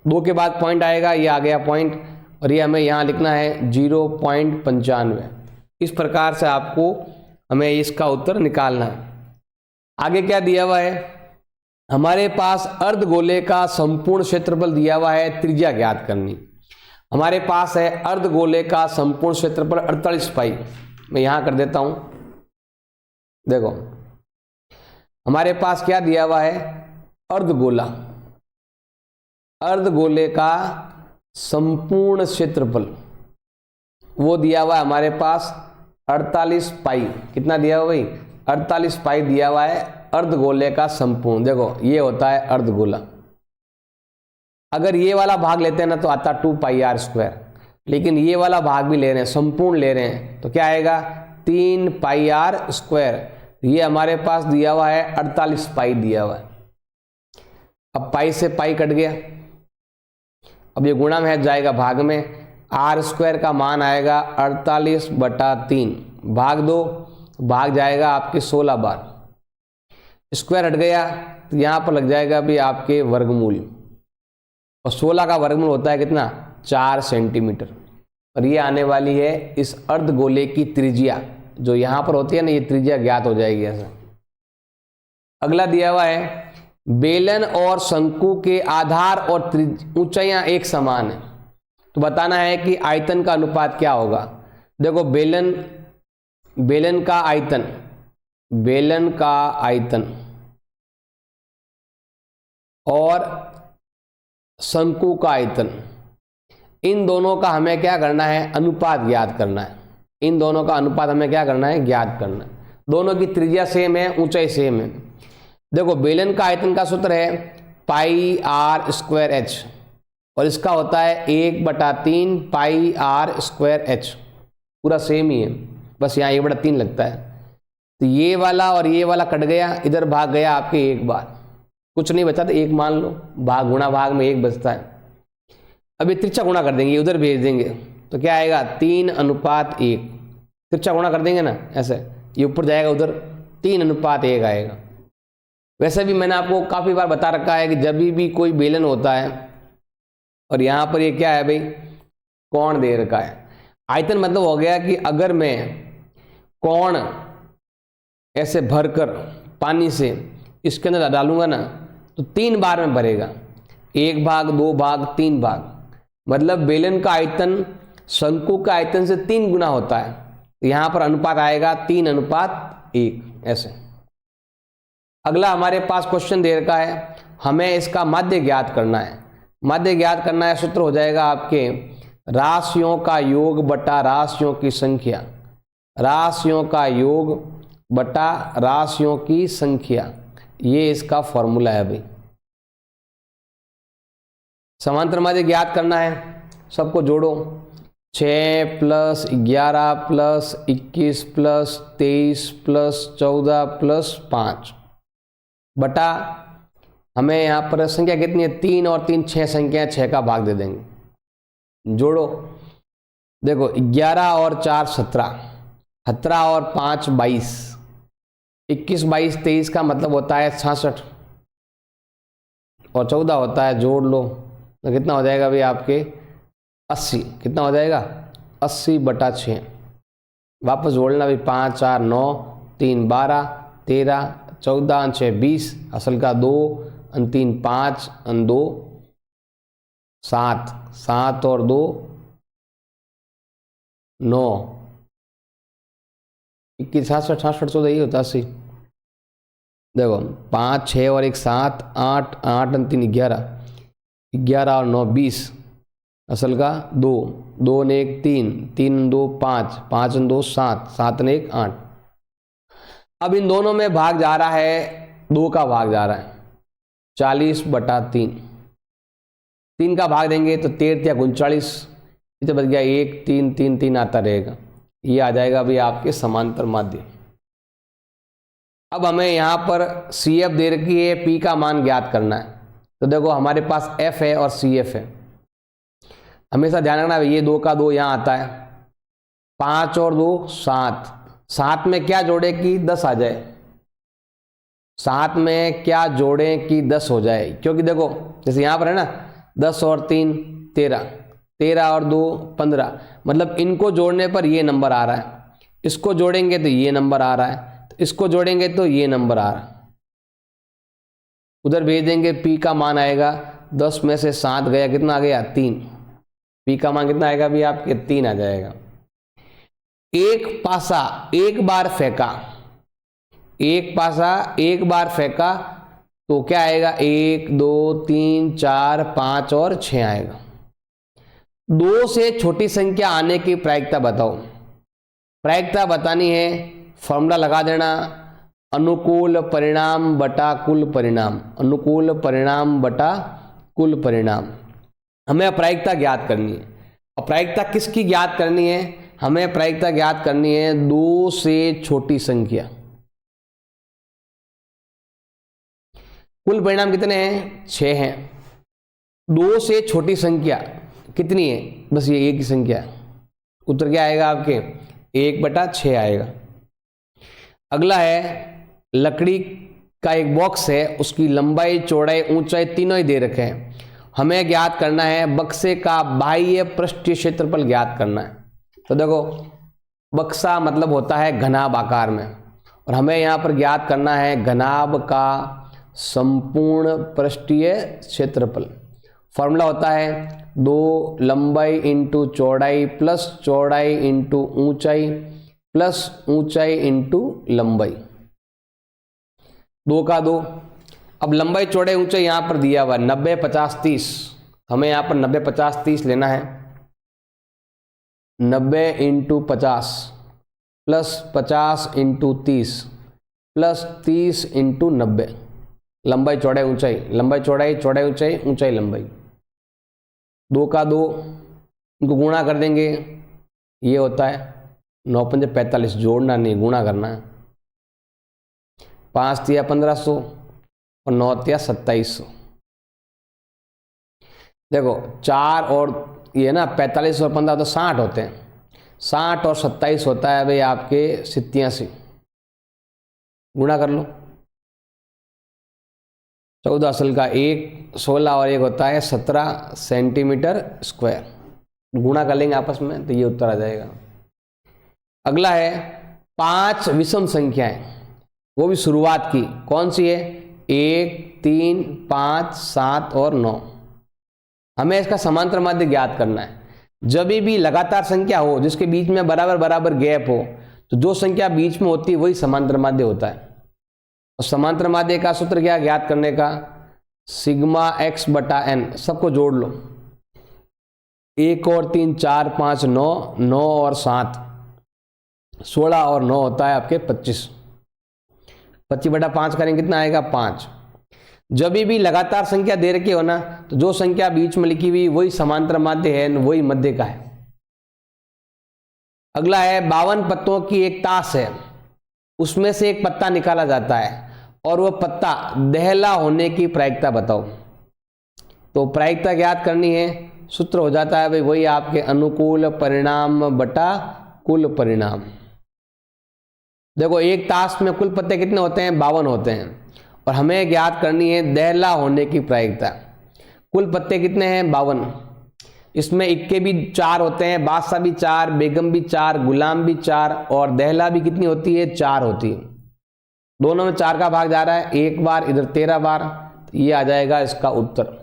2 के बाद पॉइंट आएगा, ये आ गया पॉइंट, और ये हमें यहाँ लिखना है 0.95। इस प्रकार से आपको हमें इसका उत्तर निकालना है। आगे क्या दिया हुआ है? हमारे पास अर्धगोले का संपूर्ण क्षेत्रफल दिया हुआ है, त्रिज्या ज्ञात करनी। हमारे पास है अर्धगोले का संपूर्ण क्षेत्रफल 48 पाई। मैं यहां कर देता हूं, देखो हमारे पास क्या दिया हुआ है? अर्धगोला, अर्धगोले का संपूर्ण क्षेत्रफल वो दिया हुआ है हमारे पास 48 पाई। कितना दिया हुआ भाई? 48 पाई दिया हुआ है अर्धगोले का संपूर्ण। देखो ये होता है अर्धगोला। अगर ये वाला भाग लेते हैं ना तो आता 2πr², लेकिन ये वाला भाग भी ले रहे हैं, संपूर्ण ले रहे हैं, तो क्या आएगा? 3πr²। ये हमारे पास दिया हुआ है 48 पाई दिया हुआ है। अब पाई से पाई कट गया, अब ये गुणा में जाएगा भाग में, r² का मान आएगा 48/3, भाग 2, भाग जाएगा आपके 16 बार, स्क्वायर हट गया तो यहाँ पर लग जाएगा भी आपके वर्गमूल, और 16 का वर्गमूल होता है कितना? 4 सेंटीमीटर। और ये आने वाली है इस अर्धगोले की त्रिज्या, जो यहाँ पर होती है ना, ये त्रिज्या ज्ञात हो जाएगी ऐसा। अगला दिया हुआ है बेलन और शंकु के आधार और ऊंचाइयां एक समान है, तो बताना है कि आयतन का अनुपात क्या होगा। देखो बेलन का आयतन और शंकु का आयतन, इन दोनों का हमें क्या करना है? अनुपात ज्ञात करना है। इन दोनों का अनुपात हमें क्या करना है, ज्ञात करना है। दोनों की त्रिज्या सेम है, ऊंचाई सेम है। देखो बेलन का आयतन का सूत्र है पाई आर स्क्वायर एच, और इसका होता है 1/3 पाई आर स्क्वायर एच, पूरा सेम ही है, बस यहाँ 1/3 लगता है। तो ये वाला और ये वाला कट गया, इधर भाग गया आपके 1 बार, कुछ नहीं बचा तो 1 मान लो, भाग गुणा भाग में 1 बचता है। अब ये तिरछा गुणा कर देंगे, उधर भेज देंगे तो क्या आएगा 3:1। तिरछा गुणा कर देंगे ना ऐसे, ये ऊपर जाएगा उधर 3:1 आएगा। वैसे भी मैंने आपको काफ़ी बार बता रखा है कि जब भी कोई बेलन होता है और यहाँ पर ये क्या है भाई, कोण दे रखा है, आयतन मतलब हो गया कि अगर मैं कोण ऐसे भरकर पानी से इसके अंदर डालूंगा ना तो 3 बार में भरेगा, 1 भाग 2 भाग 3 भाग, मतलब बेलन का आयतन शंकु का आयतन से 3 गुना होता है। तो यहाँ पर अनुपात आएगा 3:1 ऐसे। अगला हमारे पास क्वेश्चन दे रखा है, हमें इसका माध्य ज्ञात करना है। माध्य ज्ञात करना है, सूत्र हो जाएगा आपके राशियों का योग बटा राशियों की संख्या, राशियों का योग बटा राशियों की संख्या, ये इसका फॉर्मूला है भाई। समांतर माध्य ज्ञात करना है, सबको जोड़ो, 6 + 11 + 21 + 23 + 14 + 5 बटा, हमें यहाँ पर संख्या कितनी है 3 और 3 6 संख्या, 6 का भाग दे देंगे। जोड़ो, देखो 11 और 4 17, 17 और 5 22, 21 22 23 का मतलब होता है 66 और 14 होता है, जोड़ लो तो कितना हो जाएगा भाई आपके 80। कितना हो जाएगा 80/6। वापस जोड़ना भाई, 5 4 9 3 12 13 14 6 20, असल का 2 3 5 2 7, 7 और 2 9, 21 66 66 14 यही होता 80। देखो 5 6 और 1 7 8 8 3 11, 11 और 9 20, असल का 2 2 ने 1 3 3 2 5 5 2 7 7 ने 1 8। अब इन दोनों में भाग जा रहा है, 2 का भाग जा रहा है 40/3, 3 का भाग देंगे तो 13 या 39, इधर बच गया 1 3 3 3 आता रहेगा, ये आ जाएगा भाई आपके समांतर माध्य। अब हमें यहाँ पर CF दे रखी है, P का मान ज्ञात करना है। तो देखो हमारे पास F है और CF है, हमेशा ध्यान रखना ये 2 का 2 यहाँ आता है, 5 और 2 7, 7 में क्या जोड़े कि 10 आ जाए, 7 में क्या जोड़ें कि 10 हो जाए, क्योंकि देखो जैसे यहाँ पर है ना 10 और 3 13, 13 और 2 15, मतलब इनको जोड़ने पर ये नंबर आ रहा है, इसको जोड़ेंगे तो ये नंबर आ रहा है, तो इसको जोड़ेंगे तो ये नंबर आ रहा है, उधर भेज देंगे, P का मान आएगा 10 में से 7 गया, कितना आ गया 3, P का मान कितना आएगा भी आपके 3 आ जाएगा। एक पासा एक बार फेंका, एक पासा एक बार फेंका तो क्या आएगा 1 2 3 4 5 और 6 आएगा। 2 से छोटी संख्या आने की प्रायिकता बताओ। प्रायिकता बतानी है, फॉर्मूला लगा देना, अनुकूल परिणाम बटा कुल परिणाम, अनुकूल परिणाम बटा कुल परिणाम। हमें प्रायिकता ज्ञात करनी है, और प्रायिकता किसकी ज्ञात करनी है, हमें प्रायिकता ज्ञात करनी है 2 से छोटी संख्या। कुल परिणाम कितने हैं 6 हैं, 2 से छोटी संख्या कितनी है, बस ये एक ही संख्या है, उत्तर क्या आएगा आपके 1/6 आएगा। अगला है लकड़ी का एक बॉक्स है, उसकी लंबाई चौड़ाई ऊंचाई तीनों ही दे रखे हैं, हमें ज्ञात करना है बक्से का बाह्य पृष्ठीय क्षेत्रफल ज्ञात करना है। तो देखो बक्सा मतलब होता है घनाभ आकार में, और हमें यहाँ पर ज्ञात करना है घनाभ का संपूर्ण पृष्ठीय क्षेत्रफल। फॉर्मूला होता है 2 लंबाई इंटू चौड़ाई प्लस चौड़ाई इंटू ऊंचाई प्लस ऊंचाई इंटू लंबाई, 2 का 2। अब लंबाई चौड़ाई ऊंचाई यहाँ पर दिया हुआ 90 50 30, हमें यहाँ पर 90 50 30 लेना है। 90 into 50 plus 50 into 30 plus 30 into 90। लंबाई चौड़ाई ऊंचाई, लंबाई चौड़ाई, चौड़ाई ऊंचाई, ऊंचाई लंबाई। 2 का 2, इनको गुणा कर देंगे, ये होता है 9 पंजे 45, जोड़ना नहीं गुणा करना है। 5 तिया 1500 और 9 तिया 2700। देखो 4 और ये ना 45 और 15 तो 60 होते हैं, 60 और 27 होता है भाई आपके 87। गुणा कर लो। 14 असल का 1, 16 और 1 होता है 17 सेंटीमीटर स्क्वायर। गुणा कर लेंगे आपस में तो ये उत्तर आ जाएगा। अगला है 5 विषम संख्याएं, वो भी शुरुआत की, कौन सी है? 1, 3, 5, 7 और 9। हमें इसका समांतर माध्य ज्ञात करना है। जब भी लगातार संख्या हो जिसके बीच में बराबर बराबर गैप हो, तो जो संख्या बीच में होती है वही समांतर माध्य होता है। और समांतर माध्य का सूत्र क्या ज्ञात करने का? सिग्मा x बटा n। सबको जोड़ लो। 1 और 3 4 5 9, 9 और 7 16 और 9 होता है आपके 25। 25 बटा 5 करेंगे कितना आएगा? 5। जब भी लगातार संख्या दे रखी हो ना, तो जो संख्या बीच में लिखी हुई वही समांतर माध्य है, वही मध्य का है। अगला है 52 पत्तों की एक ताश है, उसमें से एक पत्ता निकाला जाता है और वह पत्ता दहला होने की प्रायिकता बताओ। तो प्रायिकता ज्ञात करनी है, सूत्र हो जाता है भाई वही आपके अनुकूल परिणाम बटा कुल परिणाम। देखो एक ताश में कुल पत्ते कितने होते हैं? 52 होते हैं और हमें ज्ञात करनी है दहला होने की प्रायिकता। कुल पत्ते कितने हैं? 52। इसमें इक्के भी 4 होते हैं, बादशाह भी 4, बेगम भी 4, गुलाम भी 4 और दहला भी कितनी होती है? 4 होती है। दोनों में 4 का भाग जा रहा है, एक बार इधर 13 बार, तो ये आ जाएगा इसका उत्तर।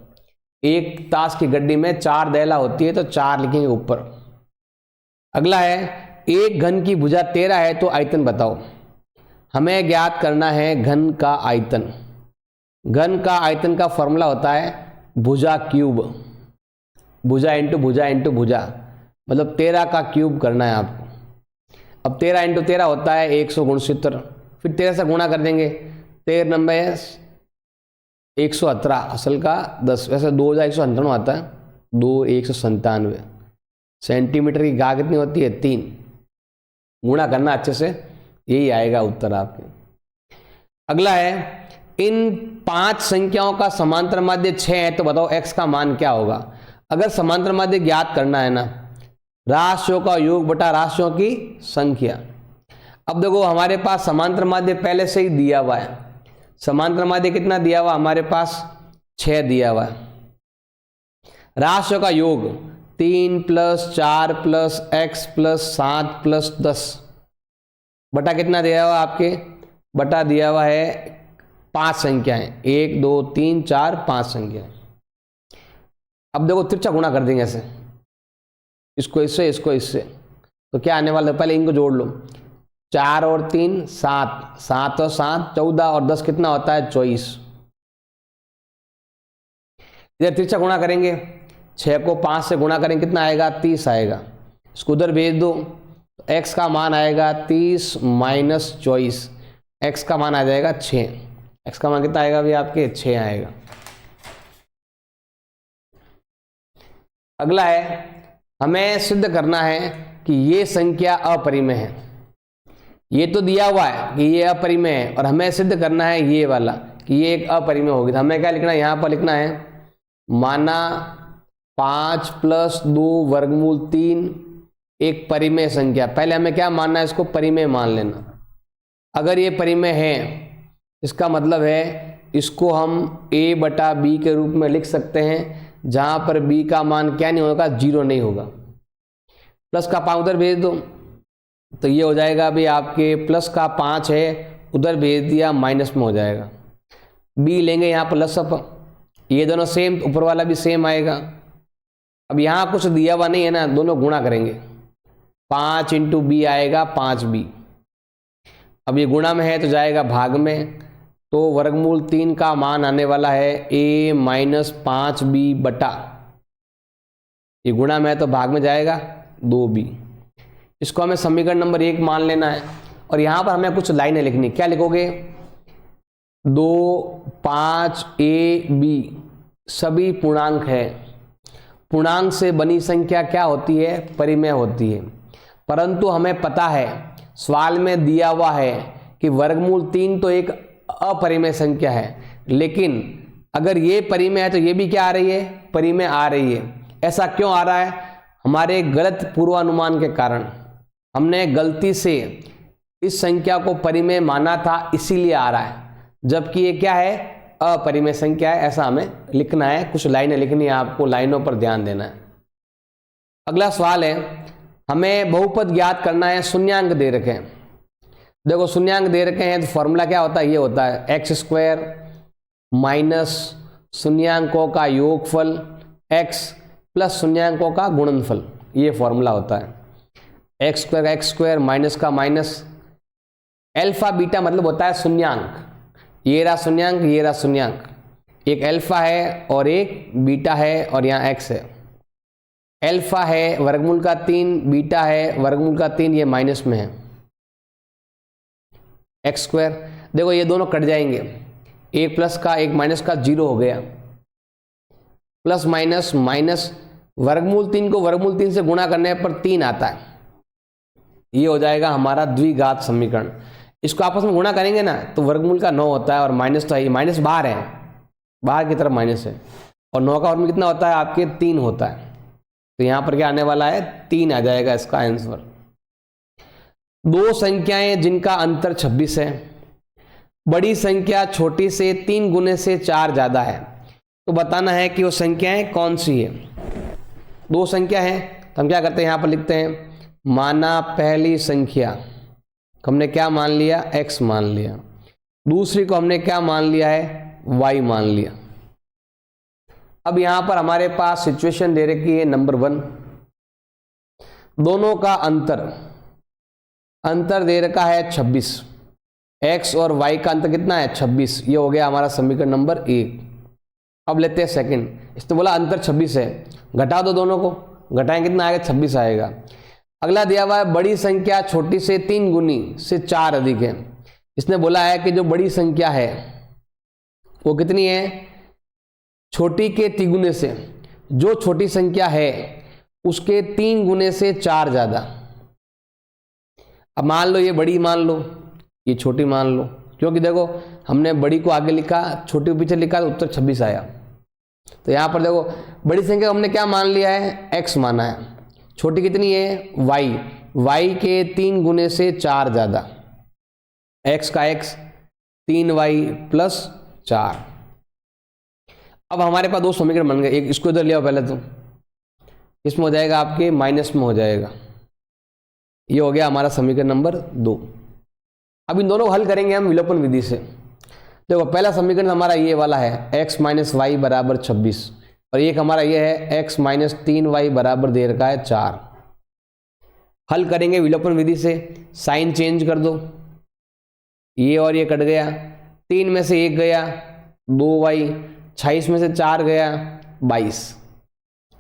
एक ताश की गड्डी में 4 दहला होती है तो 4 लिखेंगे ऊपर। अगला है एक घन की भुजा 13 है तो आयतन बताओ। हमें ज्ञात करना है घन का आयतन। घन का आयतन का फॉर्मूला होता है भुजा क्यूब। भुजा इंटू भुजा इंटू भुजा, मतलब 13 का क्यूब करना है आपको। अब 13 इंटू 13 होता है 169, फिर 13 से गुणा कर देंगे। 13 नंबर 117, असल का 10, वैसे 2197 आता है, 2197। सेंटीमीटर की घा कितनी होती है? 3। गुणा करना अच्छे से, यही आएगा उत्तर आपके। अगला है इन 5 संख्याओं का समांतर माध्य 6 है तो बताओ x का मान क्या होगा। अगर समांतर माध्य ज्ञात करना है ना, राशियों का योग बटा राशियों की संख्या। अब देखो हमारे पास समांतर माध्य पहले से ही दिया हुआ है। समांतर माध्य कितना दिया हुआ? हमारे पास 6 दिया हुआ है। राशियों का योग 3 + 4 + x + 7 + 10 बटा कितना दिया हुआ आपके? बटा दिया हुआ है 5 संख्याएं, 1 2 3 4 5 संख्याएं। अब देखो तिरछा गुणा कर देंगे ऐसे, इसको इससे इसको इससे, तो क्या आने वाला है? पहले इनको जोड़ लो। 4 और 3 7, 7 और 7 14 और 10 कितना होता है? 24। इधर तिरछा गुणा करेंगे, 6 को 5 से गुणा करेंगे कितना आएगा? 30 आएगा। इसको उधर भेज दो, x का मान आएगा 30 - 24, x का मान आ जाएगा 6। x का मान कितना आएगा भी आपके? 6 आएगा। अगला है हमें सिद्ध करना है कि ये संख्या अपरिमेय है। ये तो दिया हुआ है कि ये अपरिमेय है और हमें सिद्ध करना है ये वाला कि ये एक अपरिमेय होगी। तो हमें क्या लिखना है? यहाँ पर लिखना है माना 5 + 2 वर्गमूल 3 एक परिमेय संख्या। पहले हमें क्या मानना है? इसको परिमेय मान लेना। अगर ये परिमेय है इसका मतलब है इसको हम a बटा b के रूप में लिख सकते हैं, जहां पर b का मान क्या नहीं होगा? 0 नहीं होगा। प्लस का 5 उधर भेज दो तो ये हो जाएगा भी आपके प्लस का 5 है, उधर भेज दिया माइनस में हो जाएगा। b लेंगे यहाँ प्लस अप, ये दोनों सेम, ऊपर वाला भी सेम आएगा। अब यहाँ कुछ दिया हुआ नहीं है ना, दोनों गुणा करेंगे। 5 × b आएगा 5b। अब ये गुणा में है तो जाएगा भाग में, तो वर्गमूल 3 का मान आने वाला है a - 5b बटा, ये गुणा में है तो भाग में जाएगा 2b। इसको हमें समीकरण नंबर 1 मान लेना है और यहाँ पर हमें कुछ लाइनें लिखनी। क्या लिखोगे? 2, 5, A, B सभी पूर्णांक है। पूर्णांक से बनी संख्या क्या होती है? परिमेय होती है। परंतु हमें पता है, सवाल में दिया हुआ है कि वर्गमूल 3 तो एक अपरिमेय संख्या है, लेकिन अगर ये परिमेय है तो ये भी क्या आ रही है? परिमेय आ रही है। ऐसा क्यों आ रहा है? हमारे गलत पूर्वानुमान के कारण हमने गलती से इस संख्या को परिमेय माना था, इसीलिए आ रहा है, जबकि ये क्या है? अपरिमेय संख्या है। ऐसा हमें लिखना है, कुछ लाइनें लिखनी है आपको, लाइनों पर ध्यान देना है। अगला सवाल है, हमें बहुपद ज्ञात करना है, शून्यांक दे रखे हैं। देखो शून्यांक दे रखे हैं तो फॉर्मूला क्या होता है? ये होता है x² माइनस शून्यांकों का योगफल x प्लस शून्यांकों का गुणनफल। ये फॉर्मूला होता है x² माइनस का माइनस, अल्फा बीटा मतलब होता है शून्यांक। ये रहा शून्यांक, ये रहा शून्यांक, एक अल्फा है और एक बीटा है और यहाँ x है। अल्फा है वर्गमूल का 3, बीटा है वर्गमूल का 3, ये माइनस में है x²। देखो ये दोनों कट जाएंगे, एक प्लस का एक माइनस का 0 हो गया। प्लस माइनस माइनस, वर्गमूल 3 को वर्गमूल 3 से गुणा करने पर 3 आता है। ये हो जाएगा हमारा द्विघात समीकरण। इसको आपस में गुणा करेंगे ना तो वर्गमूल का 9 होता है और माइनस तो है, माइनस बाहर है, बाहर की तरफ माइनस है, और 9 का वर्गमूल कितना होता है आपके? 3 होता है। तो यहाँ पर क्या आने वाला है? 3 आ जाएगा इसका आंसर। दो संख्याएं जिनका अंतर 26 है, बड़ी संख्या छोटी से 3 गुने से 4 ज्यादा है, तो बताना है कि वो संख्याएं कौन सी है। दो संख्या है तो हम क्या करते हैं? यहाँ पर लिखते हैं, माना पहली संख्या हमने क्या मान लिया? x मान लिया। दूसरी को हमने क्या मान लिया है? y मान लिया। अब यहां पर हमारे पास सिचुएशन दे रखी है नंबर 1, दोनों का अंतर दे रखा है 26। x और y का अंतर कितना है? 26। ये हो गया हमारा समीकरण नंबर 1। अब लेते हैं सेकंड। इसने बोला अंतर 26 है, घटा दो दोनों को, घटाएं कितना आएगा? 26 आएगा। अगला दिया हुआ है, बड़ी संख्या छोटी से 3 गुनी से 4 अधिक है। इसने बोला है कि जो बड़ी संख्या है वो कितनी है? छोटी के तिगुने से, जो छोटी संख्या है उसके 3 गुने से 4 ज्यादा। अब मान लो ये बड़ी मान लो, ये छोटी मान लो, क्योंकि देखो हमने बड़ी को आगे लिखा, छोटी को पीछे लिखा, तो उत्तर 26 आया। तो यहां पर देखो बड़ी संख्या हमने क्या मान लिया है? x माना है। छोटी कितनी है? y के 3 गुने से 4 ज्यादा, x का x 3y प्लस 4। अब हमारे पास दो समीकरण बन गए। एक इसको इधर ले आओ पहले, तो इसमें हो जाएगा आपके माइनस में हो जाएगा। ये हो गया हमारा समीकरण नंबर 2। अब इन दोनों को हल करेंगे हम विलोपन विधि से। देखो पहला समीकरण हमारा ये वाला है, x माइनस वाई बराबर 26, और एक हमारा ये है x माइनस 3y बराबर दे रखा है 4। हल करेंगे विलोपन विधि से, साइन चेंज कर दो, ये और ये कट गया, 3 में से 1 गया 2y, 26 में से 4 गया 22,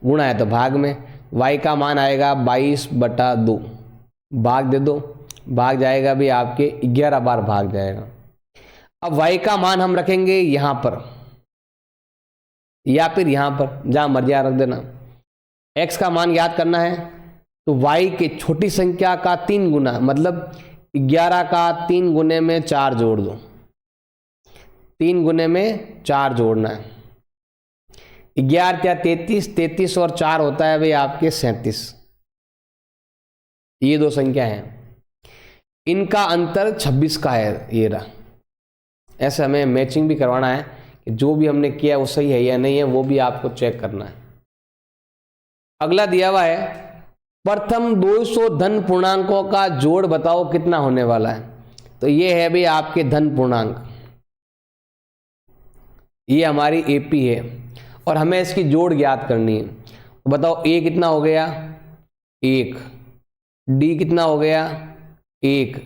गुणा है तो भाग में, y का मान आएगा 22/2, भाग दे दो, भाग जाएगा भी आपके 11 बार भाग जाएगा। अब y का मान हम रखेंगे यहां पर या फिर यहां पर, जहां मर्जी रख देना। x का मान याद करना है तो y के छोटी संख्या का 3 गुना, मतलब 11 का 3 गुने में 4 जोड़ दो, 3 गुने में 4 जोड़ना है। 11 क्या 33, 33 और 4 होता है भाई आपके 37। ये दो संख्या हैं, इनका अंतर 26 का है, ये रहा। ऐसे हमें मैचिंग भी करवाना है कि जो भी हमने किया वो सही है या नहीं है, वो भी आपको चेक करना है। अगला दिया हुआ है, प्रथम 200 धन पूर्णांकों का जोड़ बताओ कितना होने वाला है। तो ये है भाई आपके धन पूर्णांक, ये हमारी एपी है और हमें इसकी जोड़ ज्ञात करनी है। तो बताओ a कितना हो गया 1, d कितना हो गया 1,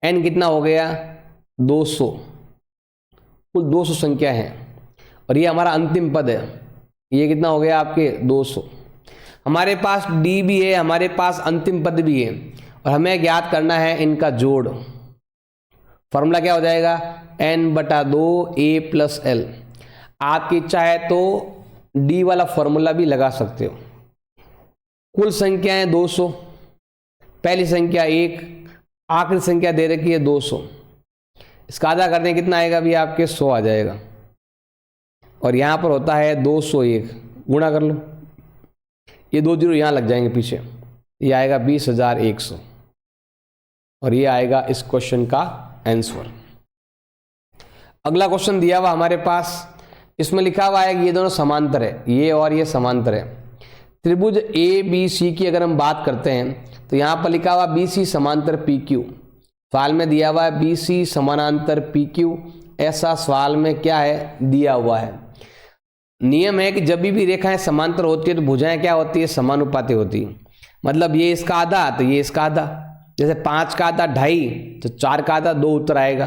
n कितना हो गया 200, कुल 200 संख्या है और ये हमारा अंतिम पद है, ये कितना हो गया आपके 200। हमारे पास डी भी है, हमारे पास अंतिम पद भी है और हमें ज्ञात करना है इनका जोड़। फॉर्मूला क्या हो जाएगा, n/2 a + l। आपकी इच्छा है तो डी वाला फॉर्मूला भी लगा सकते हो। कुल संख्या है 200, पहली संख्या 1, आखिरी संख्या दे रखी है 200। इसका आधा कर दें कितना आएगा भी आपके 100 आ जाएगा। और यहाँ पर होता है 201, गुणा कर लो, ये 2 जीरो यहाँ लग जाएंगे पीछे, ये आएगा 20,100 और ये आएगा इस क्वेश्चन का आंसर। अगला क्वेश्चन दिया हुआ हमारे पास, इसमें लिखा हुआ है कि ये दोनों समांतर है, ये और ये समांतर है। त्रिभुज ए बी सी की अगर हम बात करते हैं तो यहाँ पर लिखा हुआ बी सी समांतर पी क्यू। सवाल में दिया हुआ है बी सी समानांतर पी क्यू, ऐसा सवाल में क्या है दिया हुआ है। नियम है कि जब भी रेखाएं समांतर होती है तो भुजाएं क्या होती है, समानुपाती होती है। मतलब ये इसका आधा तो ये इसका आधा, जैसे 5 का आधा 2.5 तो 4 का आधा 2 उत्तर आएगा।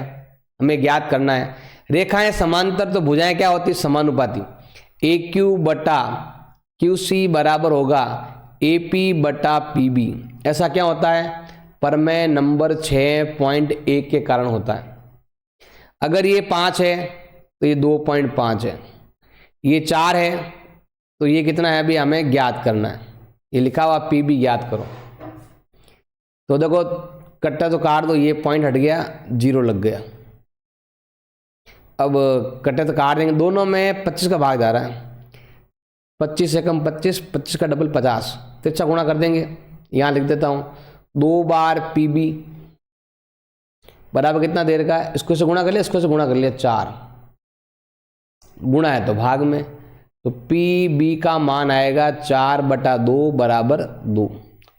हमें ज्ञात करना है रेखाएं समांतर तो भुजाएं क्या होती है, समानुपाती। ए क्यू बटा क्यू सी बराबर होगा ए पी बटा पी बी। ऐसा क्या होता है, प्रमेय नंबर 6.1 के कारण होता है। अगर ये 5 है तो ये 2.5 है, ये 4 है तो ये कितना है अभी हमें ज्ञात करना है। ये लिखा हुआ पी बी ज्ञात करो। तो देखो कट्टा तो काट दो, ये पॉइंट हट गया, 0 लग गया। अब कट्टे तो काट देंगे, दोनों में 25 का भाग जा रहा है, 25 से कम 25, 25 का डबल 50, तो अच्छा गुणा कर देंगे। यहाँ लिख देता हूँ 2 बार पी बी बराबर कितना देर का है, इसको से गुणा कर लिया, इसको से गुणा कर लिया 4, गुणा है तो भाग में, तो पी बी का मान आएगा 4/2 बराबर 2।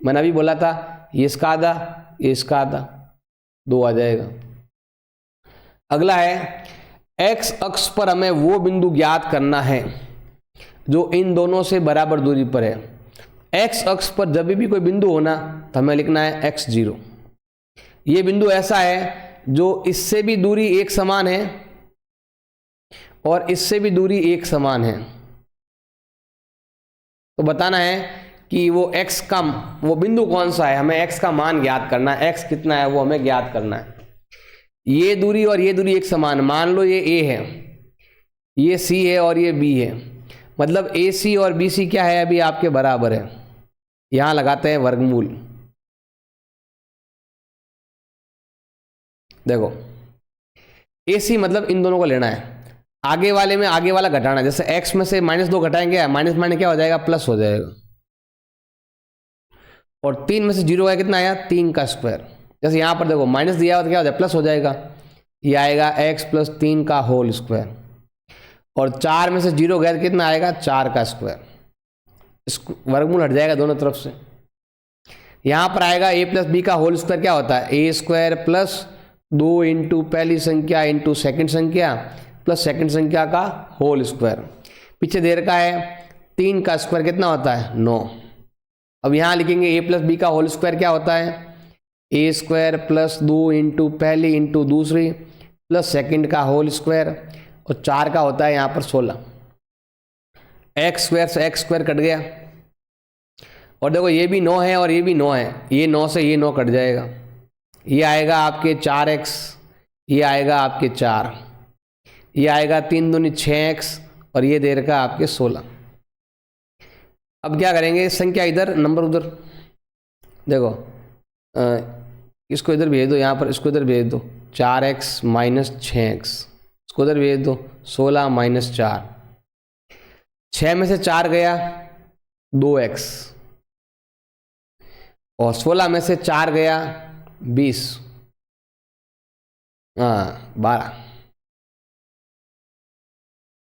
मैंने अभी बोला था ये इसका आधा ये इसका आधा, 2 आ जाएगा। अगला है एक्स अक्ष पर हमें वो बिंदु ज्ञात करना है जो इन दोनों से बराबर दूरी पर है। एक्स अक्ष पर जब भी कोई बिंदु होना तो हमें लिखना है x0। ये बिंदु ऐसा है जो इससे भी दूरी एक समान है और इससे भी दूरी एक समान है। तो बताना है कि वो x का वो बिंदु कौन सा है, हमें x का मान ज्ञात करना है, x कितना है वो हमें ज्ञात करना है। ये दूरी और ये दूरी एक समान, मान लो ये a है, ये c है और ये b है, मतलब AC और BC क्या है अभी आपके बराबर है। यहां लगाते हैं वर्गमूल। देखो AC मतलब इन दोनों को लेना है, आगे वाले में आगे वाला घटाना है। जैसे x में से -2 घटाएंगे, माइनस माइनस क्या हो जाएगा, प्लस हो जाएगा। और 3 में से 0 है कितना आया, 3 का स्क्वायर। जैसे यहां पर देखो माइनस दिया हुआ तो क्या हो जाएगा, प्लस हो जाएगा, ये आएगा x + 3 का होल स्क्वायर। और 4 में से 0 गया कितना आएगा, 4 का स्क्वायर। वर्गमूल हट जाएगा दोनों तरफ से। यहां पर आएगा a + b का होल स्क्वायर क्या होता है, a² + 2 इंटू पहली संख्या इंटू सेकंड संख्या प्लस सेकंड संख्या का होल स्क्वायर। पीछे दे रखा है 3 का स्क्वायर कितना होता है, 9। अब यहां लिखेंगे a + b का होल स्क्वायर क्या होता है, a² + 2 इंटू पहली इंटू दूसरी प्लस सेकंड का होल स्क्वायर, और 4 का होता है यहाँ पर 16। x² से x² कट गया, और देखो ये भी 9 है और ये भी 9 है, ये 9 से ये 9 कट जाएगा, ये आएगा आपके 4x, ये आएगा आपके 4, ये आएगा 3 दूनी 6x, और ये दे रखा आपके 16। अब क्या करेंगे, संख्या इधर नंबर उधर, देखो इसको इधर भेज दो, यहाँ पर इसको इधर भेज दो, 4x - 6x, इसको उधर भेज दो, 16 - 4, 6 में से 4 गया 2x, और 16 में से 4 गया 20, 12,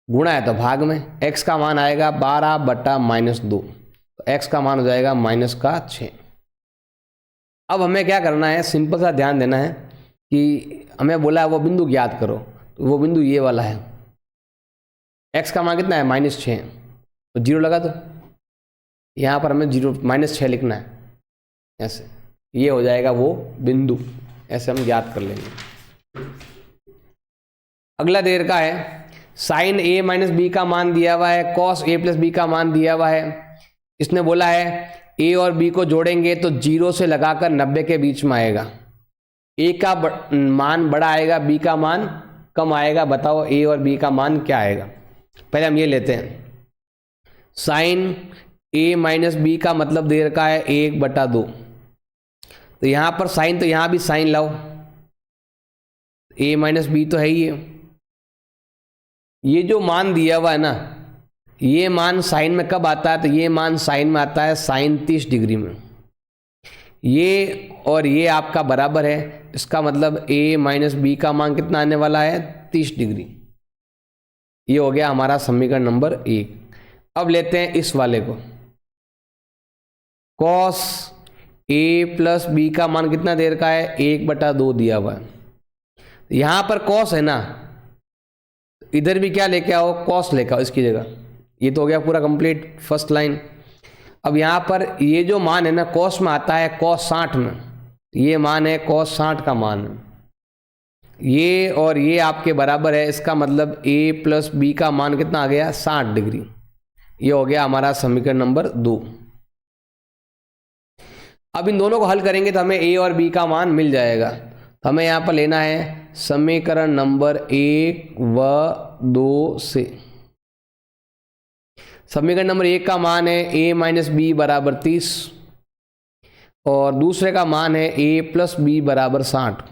गुणा है तो भाग में, x का मान आएगा 12/-2, तो x का मान हो जाएगा -6। अब हमें क्या करना है, सिंपल सा ध्यान देना है कि हमें बोला है वो बिंदु ज्ञात करो, तो वो बिंदु ये वाला है। x का मान कितना है, -6, तो 0 लगा दो, यहाँ पर हमें 0 -6 लिखना है, ऐसे ये हो जाएगा वो बिंदु, ऐसे हम ज्ञात कर लेंगे। अगला देर का है sin a - b का मान दिया हुआ है, cos a + b का मान दिया हुआ है, इसने बोला है ए और बी को जोड़ेंगे तो 0 से लगाकर 90 के बीच में आएगा। ए का मान बड़ा आएगा, बी का मान कम आएगा। बताओ ए और बी का मान क्या आएगा। पहले हम ये लेते हैं, साइन ए माइनस बी का मतलब दे रखा है 1/2। तो यहां पर साइन, तो यहां भी साइन लाओ, ए माइनस बी तो है ही है। ये जो मान दिया हुआ है ना, ये मान साइन में कब आता है, तो ये मान साइन में आता है साइन 30 डिग्री में। ये और ये आपका बराबर है, इसका मतलब a माइनस बी का मान कितना आने वाला है, 30 डिग्री। ये हो गया हमारा समीकरण नंबर 1। अब लेते हैं इस वाले को, cos a प्लस बी का मान कितना देर का है, 1/2 दिया हुआ है। यहां पर cos है ना, इधर भी क्या लेके आओ, cos लेके आओ इसकी जगह। ये तो हो गया पूरा कंप्लीट फर्स्ट लाइन। अब यहाँ पर ये जो मान है ना, cos में आता है cos 60 में, ये मान है cos 60 का मान है। ये और ये आपके बराबर है, इसका मतलब a प्लस बी का मान कितना आ गया, 60 डिग्री। ये हो गया हमारा समीकरण नंबर 2। अब इन दोनों को हल करेंगे तो हमें a और b का मान मिल जाएगा। तो हमें यहाँ पर लेना है समीकरण नंबर 1 व 2 से। समीकरण नंबर 1 का मान है a माइनस बी बराबर 30 और दूसरे का मान है a प्लस बी बराबर 60।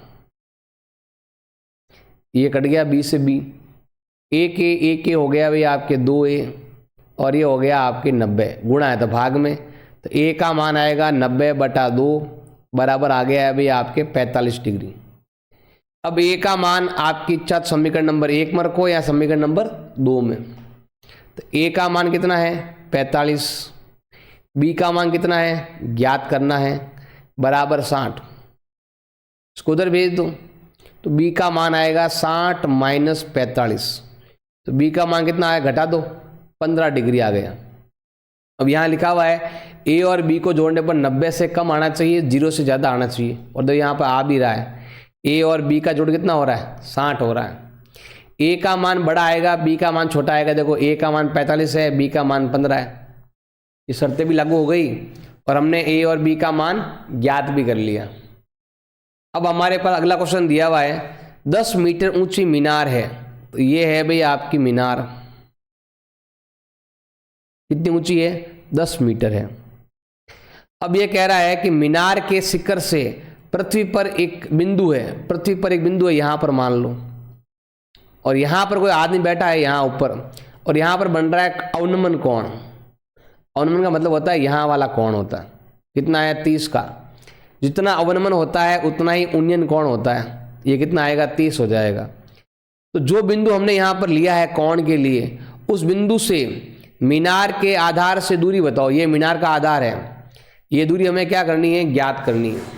ये कट गया b से b, a के हो गया भाई आपके 2a और ये हो गया आपके 90, गुणा है तो भाग में, तो a का मान आएगा 90/2 बराबर आ गया है भाई आपके 45 डिग्री। अब a का मान आपकी इच्छा समीकरण नंबर 1 में रखो या समीकरण नंबर 2 में। तो a का मान कितना है 45, b का मान कितना है ज्ञात करना है, बराबर 60। इसको उधर भेज दो तो b का मान आएगा 60 माइनस 45, तो b का मान कितना आया, घटा दो, 15 डिग्री आ गया। अब यहाँ लिखा हुआ है a और b को जोड़ने पर 90 से कम आना चाहिए, 0 से ज़्यादा आना चाहिए, और तो यहाँ पर आ भी रहा है। a और b का जोड़ कितना हो रहा है, 60 हो रहा है। a का मान बड़ा आएगा, b का मान छोटा आएगा। देखो a का मान 45 है, b का मान 15 है। ये शर्तें भी लागू हो गई और हमने a और b का मान ज्ञात भी कर लिया। अब हमारे पास अगला क्वेश्चन दिया हुआ है, 10 मीटर ऊंची मीनार है। तो ये है भाई आपकी मीनार, कितनी ऊंची है, 10 मीटर है। अब ये कह रहा है कि मीनार के शिखर से पृथ्वी पर एक बिंदु है, पृथ्वी पर एक बिंदु है यहाँ पर मान लो, और यहाँ पर कोई आदमी बैठा है यहाँ ऊपर, और यहाँ पर बन रहा है अवनमन कोण। अवनमन का मतलब होता है यहाँ वाला कोण होता है, कितना है 30 का। जितना अवनमन होता है उतना ही उन्नयन कोण होता है, ये कितना आएगा 30 हो जाएगा। तो जो बिंदु हमने यहाँ पर लिया है कोण के लिए, उस बिंदु से मीनार के आधार से दूरी बताओ। ये मीनार का आधार है, ये दूरी हमें क्या करनी है, ज्ञात करनी है।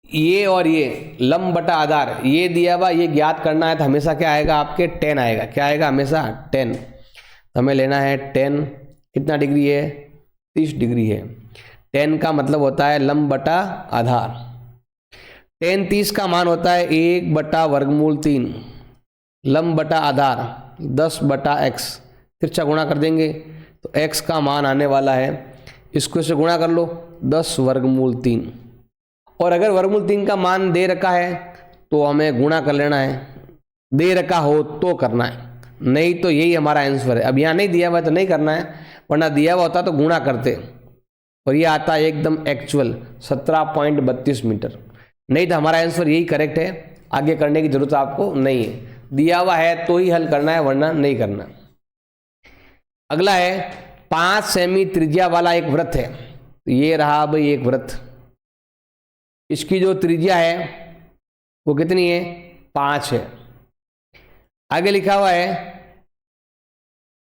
ये और ये लंब बटा आधार ये दिया हुआ, ये ज्ञात करना है। तो हमेशा क्या आएगा आपके 10 आएगा, क्या आएगा हमेशा 10। तो हमें लेना है 10, कितना डिग्री है, 30 डिग्री है। 10 का मतलब होता है लंब बटा आधार। 10 30 का मान होता है 1/√3, लंब बटा आधार 10/x। तिरछा गुणा कर देंगे तो x का मान आने वाला है, इसको से गुणा कर लो 10√3। और अगर √3 का मान दे रखा है तो हमें गुणा कर लेना है, दे रखा हो तो करना है, नहीं तो यही हमारा आंसर है। अब यहाँ नहीं दिया हुआ है तो नहीं करना है, वरना दिया हुआ होता तो गुणा करते, और ये आता है एकदम एक्चुअल 17.32 मीटर। नहीं तो हमारा आंसर यही करेक्ट है, आगे करने की जरूरत आपको नहीं है। दिया हुआ है तो ही हल करना है, वरना नहीं करना। अगला है 5 सेमी त्रिज्या वाला एक वृत्त है। ये रहा भाई एक वृत्त, इसकी जो त्रिज्या है वो कितनी है, 5 है। आगे लिखा हुआ है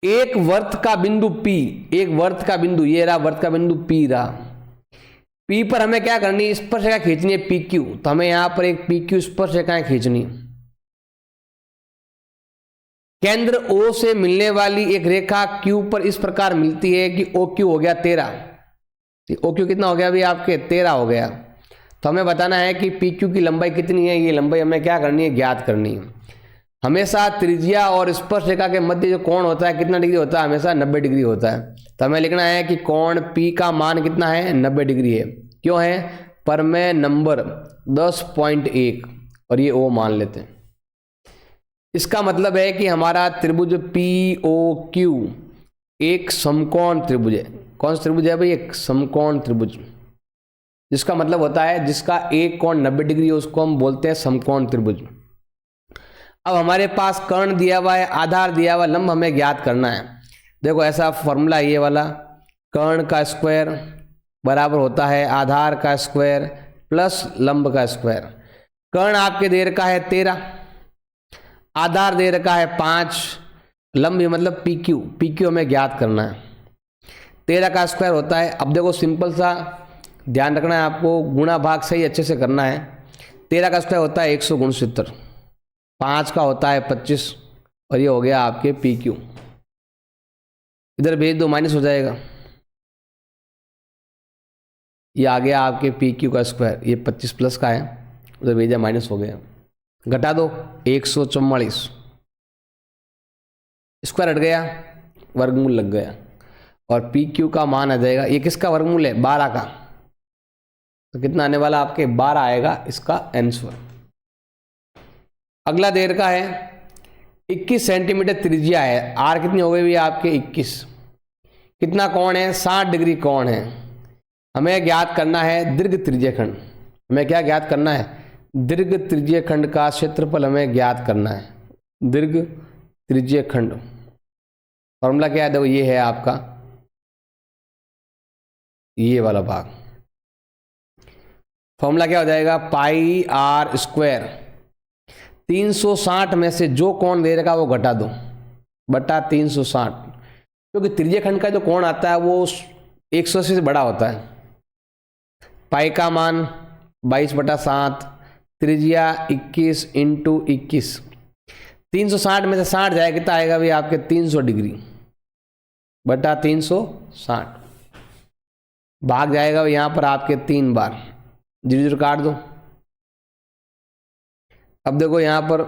एक वर्त का बिंदु P, एक वर्त का बिंदु, ये रहा वर्त का बिंदु P रहा। P पर हमें क्या करनी है, स्पर्शरेखा खींचनी है PQ। तो हमें यहां पर एक PQ स्पर्शरेखाएं खींचनी। केंद्र O से मिलने वाली एक रेखा Q पर इस प्रकार मिलती है कि OQ हो गया 13। OQ कितना हो गया भाई आपके 13 हो गया। तो हमें बताना है कि PQ की लंबाई कितनी है, ये लंबाई हमें क्या करनी है, ज्ञात करनी है। हमेशा त्रिज्या और स्पर्श रेखा के मध्य जो कोण होता है कितना डिग्री होता है? हमेशा 90 डिग्री होता है। तो हमें लिखना है कि कोण P का मान कितना है? 90 डिग्री है। क्यों है? प्रमेय नंबर 10.1 और ये O मान लेते हैं। इसका मतलब है कि हमारा त्रिभुज POQ एक समकोण त्रिभुज है। कौन सा त्रिभुज है भाई? एक समकोण त्रिभुज, जिसका मतलब होता है जिसका एक कोण 90 डिग्री है उसको हम बोलते हैं समकोण त्रिभुज। अब हमारे पास कर्ण दिया हुआ है, आधार दिया हुआ, लंब हमें ज्ञात करना है। देखो ऐसा फॉर्मूला ये वाला, कर्ण का स्क्वायर बराबर होता है आधार का स्क्वायर प्लस लंब का स्क्वायर। कर्ण आपके दे रखा है 13, आधार दे रखा है 5, लंब मतलब PQ हमें ज्ञात करना है। 13 का स्क्वायर होता है, अब देखो सिंपल सा ध्यान रखना है आपको, गुणा भाग सही अच्छे से करना है। 13 का स्क्वायर होता है 169, 5 का होता है 25 और ये हो गया आपके PQ। इधर भेज दो, माइनस हो जाएगा। ये आ गया आपके PQ का स्क्वायर, ये 25 प्लस का है, उधर भेजा माइनस हो गया। घटा दो 144, स्क्वायर हट गया, वर्गमूल लग गया और PQ का मान आ जाएगा। ये किसका वर्गमूल है? 12 का। तो कितना आने वाला आपके? 12 आएगा इसका आंसर। अगला देर का है 21 सेंटीमीटर त्रिज्या है, आर कितनी हो गई आपके? 21। कितना कोण है? 60 डिग्री कोण है। हमें ज्ञात करना है दीर्घ त्रिज्यखंड। हमें क्या ज्ञात करना है? दीर्घ त्रिज्यखंड का क्षेत्रफल हमें ज्ञात करना है। दीर्घ त्रिज्यखंड फॉर्मूला क्या है? देखो ये है आपका ये वाला भाग, फॉर्मूला क्या हो जाएगा? पाई आर स्क्वायर। 360 में से जो कोण दे रखा वो घटा दो बटा 360, क्योंकि त्रिज्यखंड का जो कोण आता है वो 180 से बड़ा होता है। पाई का मान 22/7, त्रिज्या 21 इंटू 21। 360 में से 60 जाएगा, कितना आएगा भाई आपके? 300 डिग्री बटा 360, भाग जाएगा यहाँ पर आपके 3 बार, 0 काट दो। अब देखो यहाँ पर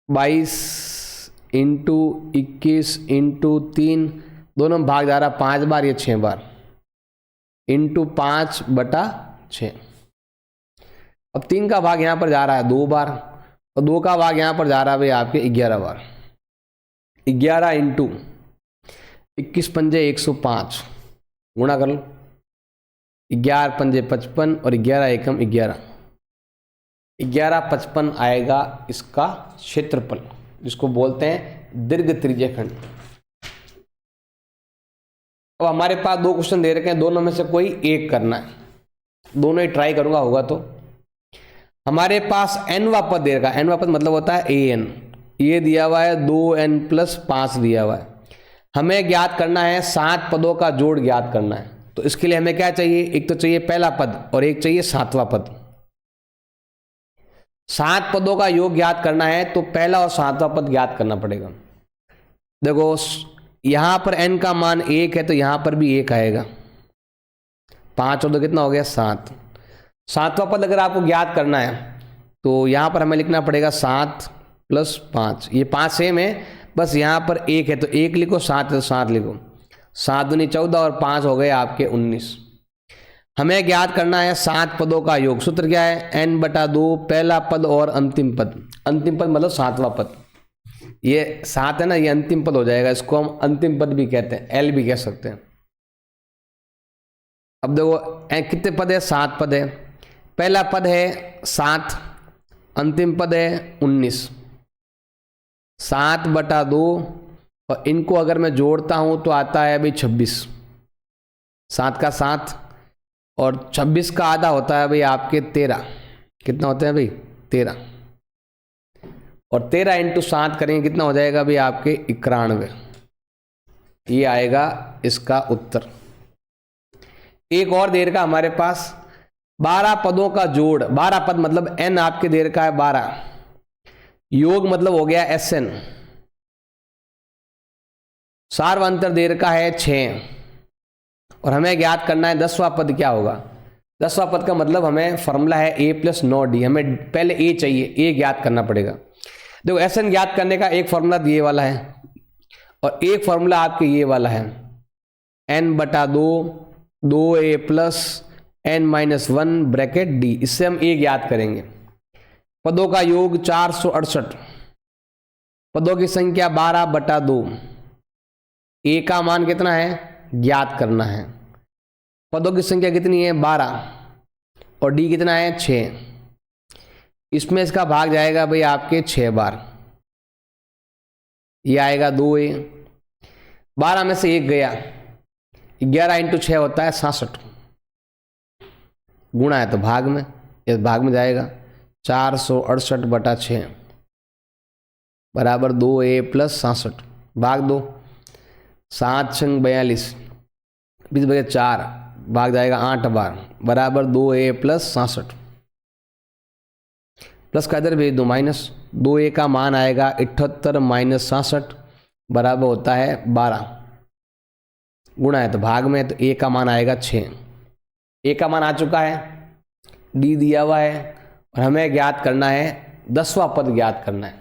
22 इंटू 21 इंटू 3, दोनों में भाग जा रहा 5 बार, ये 6 बार, इंटू 5/6। अब 3 का भाग यहाँ पर जा रहा है 2 बार और 2 का भाग यहाँ पर जा रहा है भाई आपके 11 बार। 11 इंटू 21 पंजे 105, गुणा कर लो, 11 पंजे 55 और 11 एकम 11, 1155 आएगा इसका क्षेत्रफल, जिसको बोलते हैं दीर्घ त्रिज्यखंड। अब हमारे पास 2 क्वेश्चन दे रखे हैं, दोनों में से कोई एक करना है, दोनों ही ट्राई करूंगा, होगा तो। हमारे पास nवा पद दे रखा है, nवा पद मतलब होता है an, ये दिया हुआ है 2n + 5 दिया हुआ है। हमें ज्ञात करना है 7 पदों का जोड़ ज्ञात करना है। तो इसके लिए हमें क्या चाहिए? एक तो चाहिए पहला पद और एक चाहिए 7वां पद। 7 पदों का योग ज्ञात करना है तो पहला और 7वां पद ज्ञात करना पड़ेगा। देखो यहां पर n का मान 1 है तो यहां पर भी 1 आएगा, 5 और 2 कितना हो गया? 7। 7वां पद अगर आपको ज्ञात करना है तो यहां पर हमें लिखना पड़ेगा 7 + 5। ये 5 सेम है, बस यहां पर 1 है तो 1 लिखो, 7 है तो 7 लिखो। 7 दूनी 14 और 5 हो गए आपके 19। हमें ज्ञात करना है 7 पदों का योग। सूत्र क्या है? n/2 पहला पद और अंतिम पद। अंतिम पद मतलब 7वां पद। ये 7 है ना, ये अंतिम पद हो जाएगा, इसको हम अंतिम पद भी कहते हैं, L भी कह सकते हैं। अब देखो कितने पद है? 7 पद है। पहला पद है 7, अंतिम पद है 19। 7/2 और इनको अगर मैं जोड़ता हूं तो आता है भाई 26। 7 का 7 और 26 का आधा होता है भाई आपके 13। कितना होता है भाई? 13। और 13 इंटू 7 करेंगे, कितना हो जाएगा भाई आपके? 91। ये आएगा इसका उत्तर। एक और देर का हमारे पास 12 पदों का जोड़, 12 पद मतलब n आपके देर का है 12, योग मतलब हो गया Sn। सार्वंतर देर का है 6 और हमें ज्ञात करना है 10वां पद क्या होगा। 10वां पद का मतलब हमें फॉर्मूला है a + 9d, हमें पहले a चाहिए, a ज्ञात करना पड़ेगा। देखो SN ज्ञात करने का एक फॉर्मूला ये वाला है और एक फॉर्मूला आपके ये वाला है, n/2 2a plus n-1 bracket d। इससे हम a ज्ञात करेंगे। पदों का योग 468, पदों की संख्या 12/2, a का मान कितना है ज्ञात करना है। पदों की संख्या कितनी है 12 और d कितना है 6। इसमें इसका भाग जाएगा भाई आपके 6 बार, ये आएगा 2a। 12 में से 1 गया, 11 × 6 होता है 66, गुणा है तो भाग में, इस भाग में जाएगा 468/6 बराबर 2a प्लस 66 भाग 2, 7 × 42 20/4 भाग जाएगा 8 बार बराबर 2a प्लस 66। प्लस का इधर भेज दो माइनस, 2a का मान आएगा 78 माइनस 66 बराबर होता है 12, गुणा है तो भाग में, तो a का मान आएगा 6। a का मान आ चुका है, d दिया हुआ है और हमें ज्ञात करना है 10वां पद ज्ञात करना है।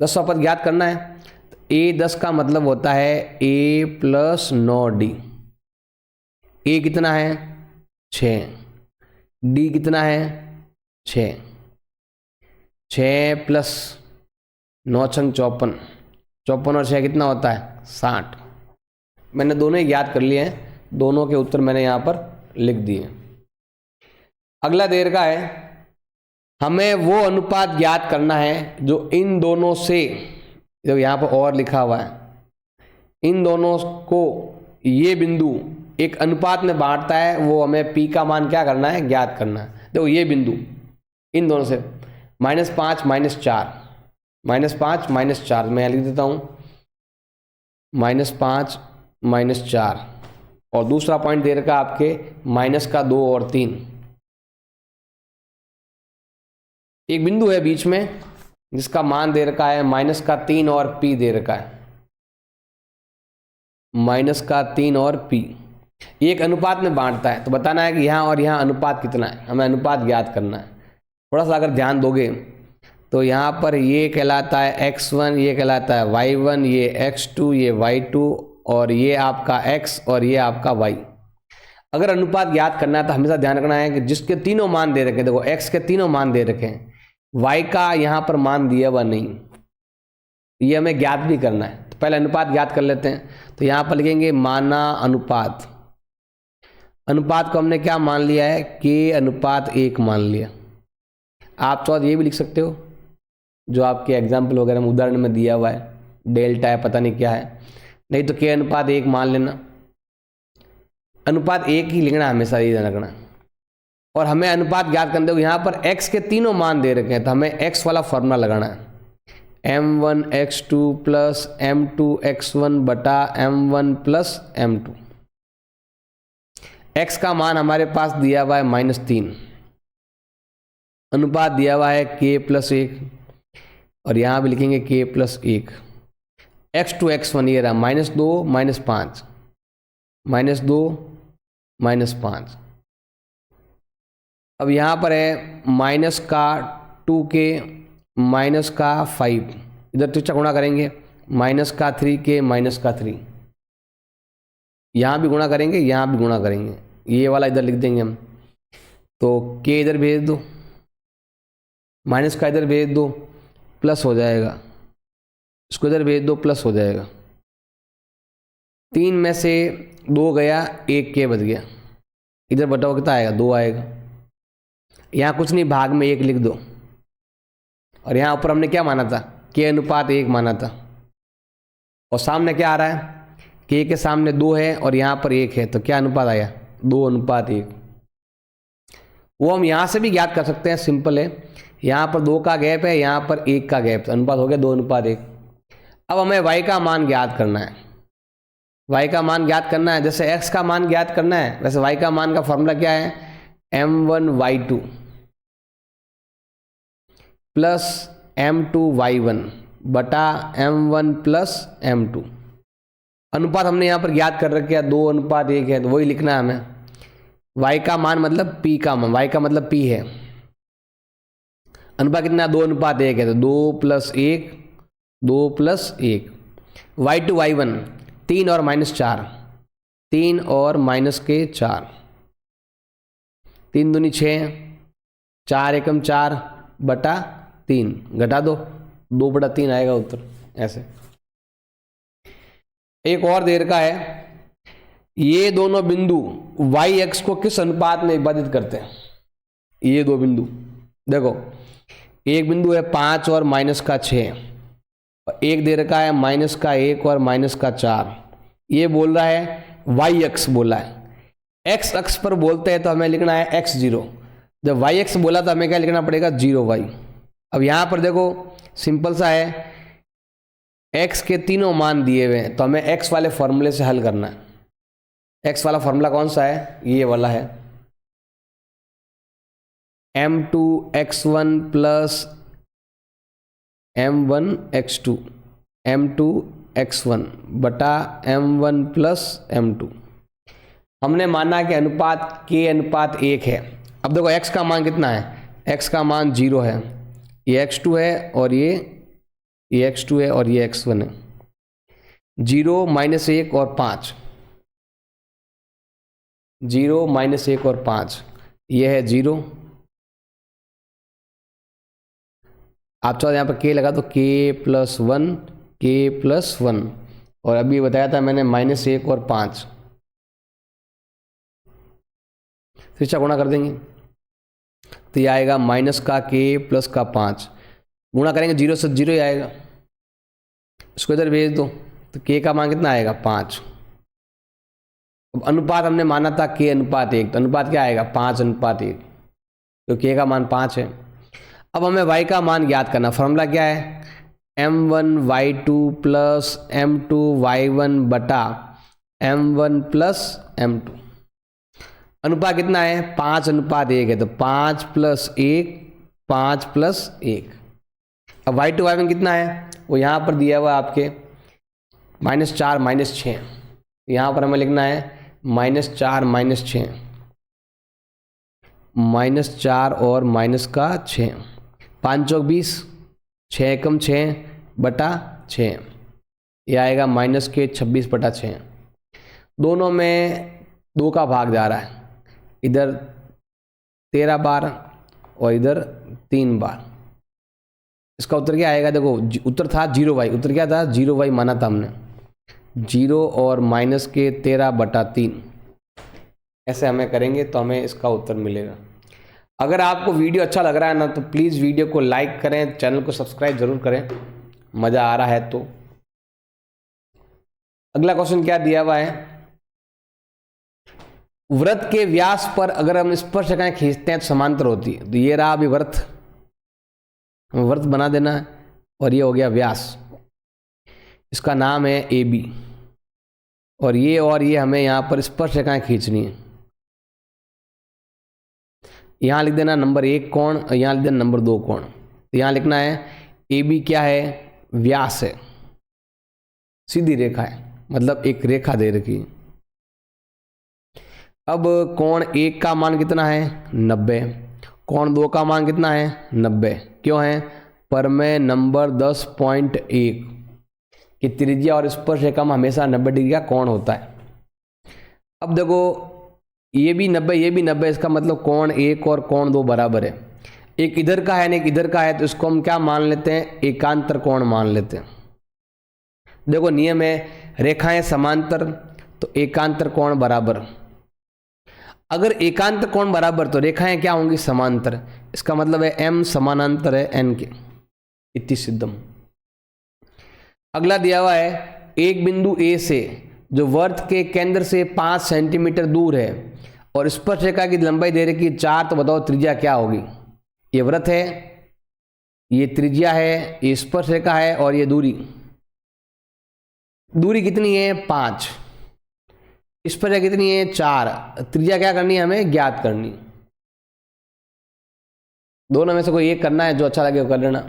10वां पद ज्ञात करना है तो a 10 का मतलब होता है a प्लस 9d। a कितना है 6, d कितना है 6, 6 प्लस 9 × 54, 54 और 6 कितना होता है 60। मैंने दोनों ही ज्ञात कर लिए हैं, दोनों के उत्तर मैंने यहाँ पर लिख दिए। अगला देर का है, हमें वो अनुपात ज्ञात करना है जो इन दोनों से, जो यहाँ पर और लिखा हुआ है, इन दोनों को ये बिंदु एक अनुपात में बांटता है, वो हमें p का मान क्या करना है ज्ञात करना है। देखो ये बिंदु इन दोनों से -5 -4, -5 -4 मैं लिख देता हूँ -5 -4, और दूसरा पॉइंट दे रखा आपके -2 और 3। एक बिंदु है बीच में जिसका मान दे रखा है -3 और p दे रखा है, -3 और p। एक अनुपात में बांटता है, तो बताना है कि यहाँ और यहाँ अनुपात कितना है, हमें अनुपात ज्ञात करना है। थोड़ा सा अगर ध्यान दोगे तो यहाँ पर ये कहलाता है x1, ये कहलाता है y1, ये x2, ये y2 और ये आपका x और ये आपका y। अगर अनुपात ज्ञात करना है तो हमेशा ध्यान रखना है कि जिसके तीनों मान दे रखे, देखो x के तीनों मान दे रखे हैं, y का यहाँ पर मान दिया हुआ नहीं, ये हमें ज्ञात भी करना है। तो पहले अनुपात ज्ञात कर लेते हैं। तो यहाँ पर लिखेंगे माना अनुपात। अनुपात को हमने क्या मान लिया है k/1 मान लिया। आप तो ये भी लिख सकते हो जो आपके एग्जाम्पल वगैरह में उदाहरण में दिया हुआ है, डेल्टा है पता नहीं क्या है, नहीं तो k/1 मान लेना। अनुपात 1 ही लिखना हमेशा, ये ध्यान रखना। और हमें अनुपात ज्ञात करने दो, यहाँ पर x के तीनों मान दे रखे हैं तो हमें x वाला फॉर्मूला लगाना है, m1x2 प्लस m2x1 बटा m1 प्लस m2। x का मान हमारे पास दिया हुआ है -3, अनुपात दिया हुआ है k+1 और यहाँ भी लिखेंगे k+1। x2 x1 ये रहा -2 -5, -2 -5। अब यहाँ पर है -2k -5, इधर तिरछा गुणा करेंगे, -3k -3, यहाँ भी गुणा करेंगे, यहाँ भी गुणा करेंगे, ये वाला इधर लिख देंगे हम। तो k इधर भेज दो, माइनस का इधर भेज दो, प्लस हो जाएगा, इसको इधर भेज दो, प्लस हो जाएगा। 3 में से 2 गया, 1 k बच गया, इधर बटाओ कितना आएगा 2 आएगा। यहाँ कुछ नहीं, भाग में 1 लिख दो, और यहाँ ऊपर हमने क्या माना था k/1 माना था, और सामने क्या आ रहा है k के सामने 2 है और यहाँ पर 1 है, तो क्या अनुपात आया 2/1। वो हम यहाँ से भी ज्ञात कर सकते हैं, सिंपल है, यहाँ पर 2 का गैप है, यहाँ पर 1 का गैप, तो अनुपात हो गया 2/1। अब हमें y का मान ज्ञात करना है, y का मान ज्ञात करना है, जैसे x का मान ज्ञात करना है वैसे y का मान का फॉर्मूला क्या है m1y2 प्लस m2y1 बटा m1 प्लस m2। अनुपात हमने यहाँ पर ज्ञात कर रखे है 2/1 है, तो वही लिखना है हमें। y का मान मतलब p का मान, y का मतलब p है, अनुपात कितना, 2:1 है, तो 2+1, 2+1। y2 3 और -4, 3 और -4, 3 दूनी 6, 4 एकम 4 बटा 3, घटा दो, 2/3 आएगा उत्तर। ऐसे एक और देर का है, ये दोनों बिंदु y अक्ष को किस अनुपात में विभाजित करते हैं? ये दो बिंदु देखो, एक बिंदु है 5 और -6, और एक दे रखा है -1 और -4। ये बोल रहा है y अक्ष बोला है, x अक्ष पर बोलते हैं तो हमें लिखना है x0। जब y अक्ष बोला तो हमें क्या लिखना पड़ेगा, 0y। अब यहां पर देखो सिंपल सा है, x के तीनों मान दिए हुए हैं तो हमें x वाले फॉर्मूले से हल करना है। x वाला फॉर्मूला कौन सा है, ये वाला है, m2x1 प्लस m1x2, m2x1 बटा m1 प्लस m2। हमने माना कि अनुपात k/1 है। अब देखो x का मान कितना है, x का मान 0 है, ये x2 है और ये x2 है और ये x1 है। 0 -1 और 5, 0 -1 और 5, ये है 0। आप चाहो यहाँ पर k लगा तो k+1, k+1, और अभी बताया था मैंने -1 और 5, फिर गुणा कर देंगे तो ये आएगा माइनस का k प्लस का 5, गुणा करेंगे 0 से 0 ही आएगा। इसको इधर भेज दो तो k का मान कितना आएगा, 5। अब अनुपात हमने माना था k/1, तो अनुपात क्या आएगा, 5/1, तो k का मान 5 है। अब हमें y का मान ज्ञात करना, फॉर्मूला क्या है, m1y2 प्लस m2y1 बटा m1 प्लस m2। अनुपात कितना है, 5/1 है, तो 5 + 1, 5 + 1। अब y2 y1 कितना है, वो यहाँ पर दिया हुआ है आपके -4 -6, यहाँ पर हमें लिखना है -4 -6, -4 और -6, 5 चौक 20, 6 एकम 6 बटा 6, ये आएगा -26/6। दोनों में 2 का भाग जा रहा है, इधर 13 बार और इधर 3 बार। इसका उत्तर क्या आएगा, देखो उत्तर था 0y, उत्तर क्या था, 0y माना था हमने, 0 और -13/3। ऐसे हमें करेंगे तो हमें इसका उत्तर मिलेगा। अगर आपको वीडियो अच्छा लग रहा है ना तो प्लीज़ वीडियो को लाइक करें, चैनल को सब्सक्राइब जरूर करें, मज़ा आ रहा है तो। अगला क्वेश्चन क्या दिया हुआ है, वृत्त के व्यास पर अगर हम स्पर्शरेखाएं खींचते हैं तो समांतर होती है। तो ये रहा अभी वृत्त, वृत्त बना देना है, और ये हो गया व्यास, इसका नाम है AB, और ये हमें यहाँ पर स्पर्शरेखाएं खींचनी है। यहाँ लिख देना नंबर 1 कोण, और यहाँ लिख देना नंबर 2 कोण। तो यहाँ लिखना है AB क्या है, व्यास है, सीधी रेखा है, मतलब एक रेखा दे रखी है। अब कोण 1 का मान कितना है, 90, कोण 2 का मान कितना है, 90, क्यों है, प्रमेय नंबर 10.1 कि त्रिज्या और स्पर्शरेखा में हमेशा 90 डिग्री का कोण होता है। अब देखो ये भी 90, ये भी 90, इसका मतलब कोण 1 और कोण 2 बराबर है। एक इधर का है ना, एक इधर का है, तो इसको हम क्या मान लेते हैं, एकांतर कोण मान लेते हैं। देखो नियम है, रेखाएं समांतर तो एकांतर कोण बराबर। अगर एकांतर कोण बराबर तो रेखाएं क्या होंगी, समांतर। इसका मतलब है m समानांतर है n के, इति सिद्धम। अगला दिया हुआ है, एक बिंदु A से जो वृत्त के केंद्र से 5 सेंटीमीटर दूर है और स्पर्शरेखा की लंबाई दे रखी 4, तो बताओ त्रिज्या क्या होगी। ये वृत्त है, ये त्रिज्या है, ये स्पर्शरेखा है, और ये दूरी कितनी है, 5, स्पर्शरेखा कितनी है, 4, त्रिज्या क्या करनी है, हमें ज्ञात करनी। दोनों में से कोई एक करना है, जो अच्छा लगे वो कर लेना।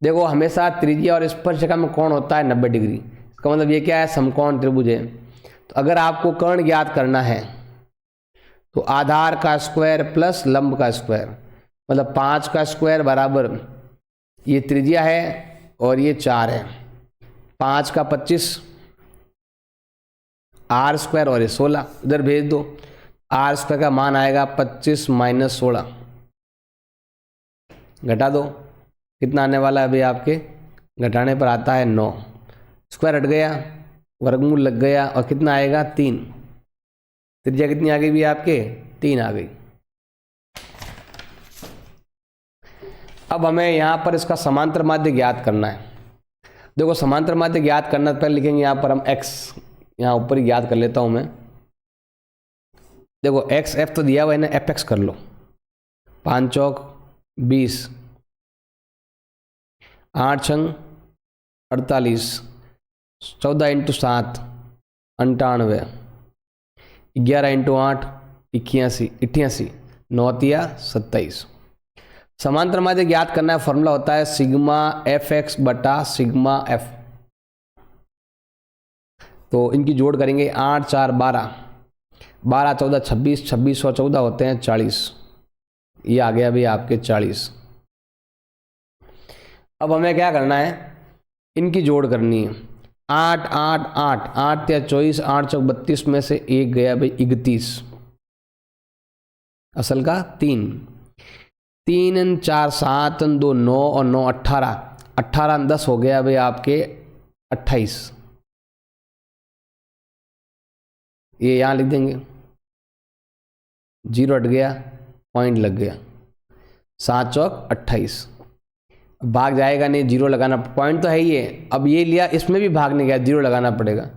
देखो हमेशा त्रिज्या और स्पर्शरेखा में कोण होता है 90 डिग्री, इसका मतलब ये क्या है, समकोण त्रिभुज है। तो अगर आपको कर्ण ज्ञात करना है तो आधार का स्क्वायर प्लस लंब का स्क्वायर, मतलब 5 का स्क्वायर बराबर ये त्रिज्या है और ये 4 है, 5 का 25 आर स्क्वायर और ये 16 इधर भेज दो। आर स्क्वायर का मान आएगा 25 माइनस 16, घटा दो, कितना आने वाला है अभी आपके, घटाने पर आता है 9, स्क्वायर हट गया, वर्गमूल लग गया और कितना आएगा 3, त्रिज्या कितनी आ गई भी आपके 3 आ गई। अब हमें यहाँ पर इसका समांतर माध्य ज्ञात करना है। देखो समांतर माध्य ज्ञात करना, पहले लिखेंगे यहाँ पर हम x, यहाँ ऊपर ही ज्ञात कर लेता हूँ मैं। देखो x f तो दिया हुआ है ना, fx कर लो, 5 चौक 20, 8 छंग 48, 14 इंटू 7 98, 11 इंटू 8 81, 88, 9 तिया 27। समांतर माध्य ज्ञात करना है, फॉर्मूला होता है सिग्मा एफ एक्स बटा सिग्मा एफ। तो इनकी जोड़ करेंगे 8 4 12, 12 14 26, 26 और 14 होते हैं 40, ये आ गया भी आपके 40। अब हमें क्या करना है, इनकी जोड़ करनी है। 8 8 8, 8 या 24, 8 चौक 32 में से एक गया भाई 31, असल का 3, 3 4 7 2 9 और 9 18, 18 10 हो गया भाई आपके 28, ये यहाँ लिख देंगे, 0 हट गया, पॉइंट लग गया, 7 चौक 28, भाग जाएगा नहीं, 0 लगाना, पॉइंट तो है ही है। अब ये लिया, इसमें भी भाग नहीं गया, 0 लगाना पड़ेगा,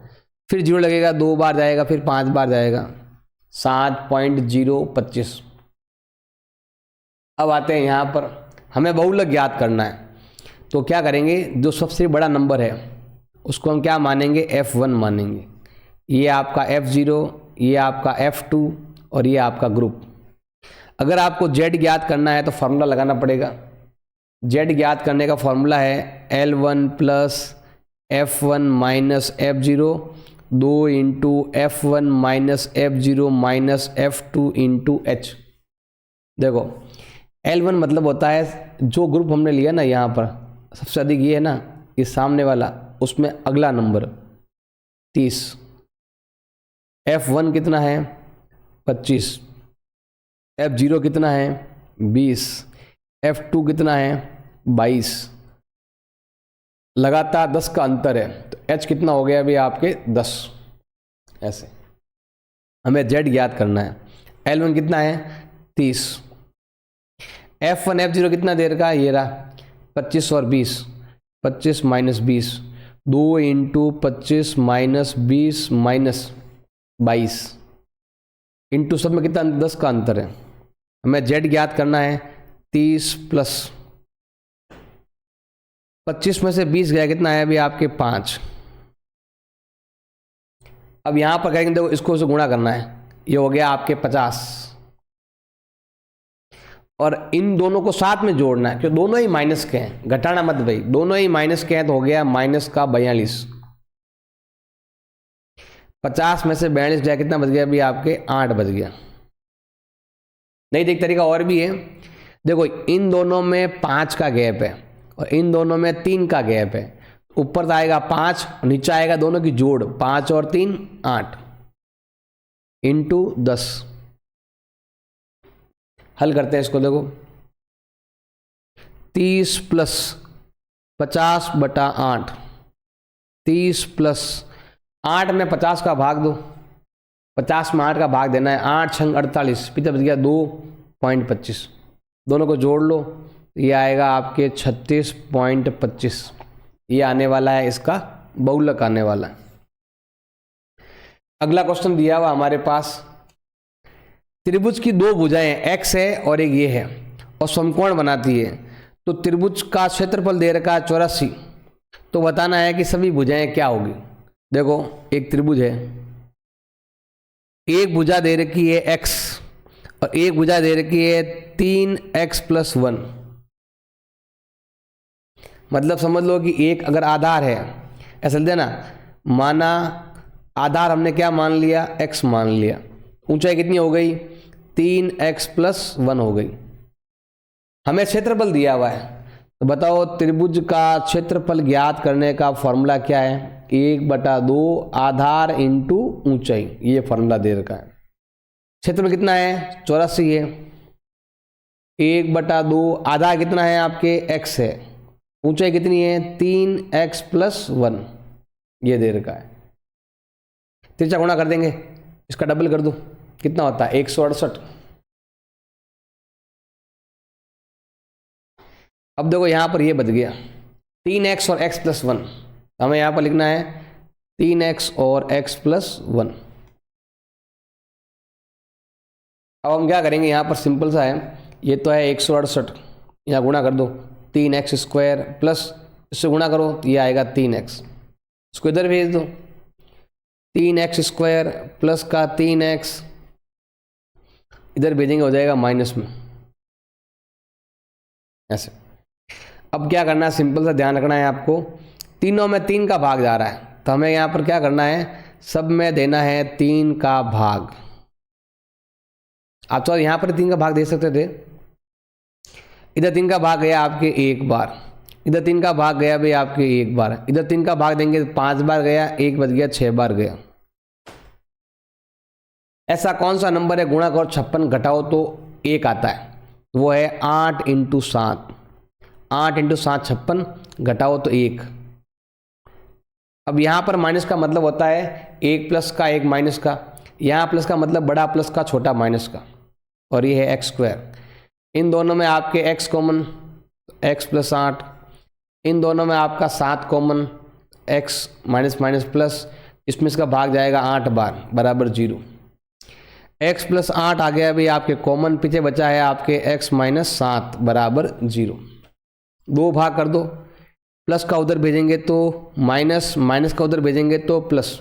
फिर 0 लगेगा, 2 बार जाएगा, फिर 5 बार जाएगा, 7.025। अब आते हैं यहाँ पर, हमें बहुलक ज्ञात करना है। तो क्या करेंगे, जो सबसे बड़ा नंबर है उसको हम क्या मानेंगे, F1 मानेंगे। ये आपका F0, ये आपका F2 और ये आपका ग्रुप। अगर आपको Z ज्ञात करना है तो फॉर्मूला लगाना पड़ेगा। Z ज्ञात करने का फॉर्मूला है L1 plus F1 minus F0, 2 into F1 minus F0 minus F2 into H। देखो L1 मतलब होता है जो ग्रुप हमने लिया ना, यहाँ पर सबसे अधिक ये है ना, ये सामने वाला, उसमें अगला नंबर 30। F1 कितना है 25, F0 कितना है 20, F2 कितना है 22, लगातार 10 का अंतर है, तो H कितना हो गया अभी आपके 10। ऐसे हमें Z ज्ञात करना है। L1 कितना है 30, F1 F0 कितना देर का, ये रहा 25 और 20, 25 minus 20, 2 into 25 minus 20 minus 22, into सब में कितना 10 का अंतर है। हमें Z ज्ञात करना है, 30 प्लस 25 में से 20 गया, कितना है अभी आपके 5। अब यहां पर करेंगे, देखो इसको से गुणा करना है, ये हो गया आपके 50, और इन दोनों को साथ में जोड़ना है, क्योंकि दोनों ही माइनस के हैं, घटाना मत भाई, दोनों ही माइनस के हैं, तो हो गया माइनस का 42। 50 में से 42 जाए, कितना बच गया अभी आपके 8 बच गया। नहीं, एक तरीका और भी है, देखो इन दोनों में 5 का गैप है और इन दोनों में 3 का गैप है, ऊपर तो आएगा 5, नीचे आएगा दोनों की जोड़, 5 और 3 8 इंटू 10। हल करते हैं इसको, देखो 30 प्लस 50 बटा 8, 30 प्लस 8 में 50 का भाग दो, 50 में 8 का भाग देना है, 8 छंग 48, पिता बच गया 2.25, दोनों को जोड़ लो, ये आएगा आपके 36.25, ये आने वाला है, इसका बहुलक आने वाला है। अगला क्वेश्चन दिया हुआ हमारे पास, त्रिभुज की 2 भुजाएं x है और एक ये है और समकोण बनाती है, तो त्रिभुज का क्षेत्रफल दे रखा है 84, तो बताना है कि सभी भुजाएं क्या होगी। देखो एक त्रिभुज है, एक भुजा दे रखी है x और एक भुजा दे रखी है 3x + 1, मतलब समझ लो कि एक अगर आधार है, ऐसा देना, माना आधार हमने क्या मान लिया, x मान लिया, ऊंचाई कितनी हो गई 3x + 1 हो गई, हमें क्षेत्रफल दिया हुआ है, तो बताओ त्रिभुज का क्षेत्रफल ज्ञात करने का फॉर्मूला क्या है? 1/2 आधार इंटू ऊंचाई, ये फॉर्मूला दे रखा है। क्षेत्रफल कितना है? 84 है। 1/2 आधा कितना है आपके? x है। ऊंचाई कितनी है? 3x + 1, ये दे रखा है। तिरछा गुणा कर देंगे, इसका डबल कर दो, कितना होता है? 168। अब देखो यहां पर ये बच गया 3x और x + 1, हमें यहां पर लिखना है 3x और x + 1। अब हम क्या करेंगे, यहां पर सिंपल सा है, ये तो है 168, यहाँ गुणा कर दो 3x² प्लस इससे गुणा करो तो ये आएगा 3x, इसको इधर भेज दो 3x² प्लस का 3x इधर भेजेंगे, हो जाएगा माइनस में, ऐसे। अब क्या करना है, सिंपल सा ध्यान रखना है आपको, तीनों में 3 का भाग जा रहा है, तो हमें यहाँ पर क्या करना है, सब में देना है 3 का भाग। आप तो यहाँ पर 3 का भाग दे सकते थे, इधर 3 का भाग गया आपके 1 बार, इधर 3 का भाग गया भाई आपके 1 बार, इधर 3 का भाग देंगे 5 बार गया, 1 बच गया 6 बार गया। ऐसा कौन सा नंबर है गुणा करो 56 घटाओ तो 1 आता है? वो है 8 × 7, 8 × 7 56, घटाओ तो 1। अब यहाँ पर माइनस का मतलब होता है 1 प्लस का 1 माइनस का, यहाँ प्लस का मतलब बड़ा प्लस का छोटा माइनस का, और ये है x²। इन दोनों में आपके x कॉमन, x + 8, इन दोनों में आपका 7 common, x minus minus plus, इसमें इसका भाग जाएगा 8 बार बराबर 0। x + 8 आ गया भाई आपके कॉमन, पीछे बचा है आपके x - 7 बराबर 0। 2 भाग कर दो, प्लस का उधर भेजेंगे तो माइनस, माइनस का उधर भेजेंगे तो प्लस।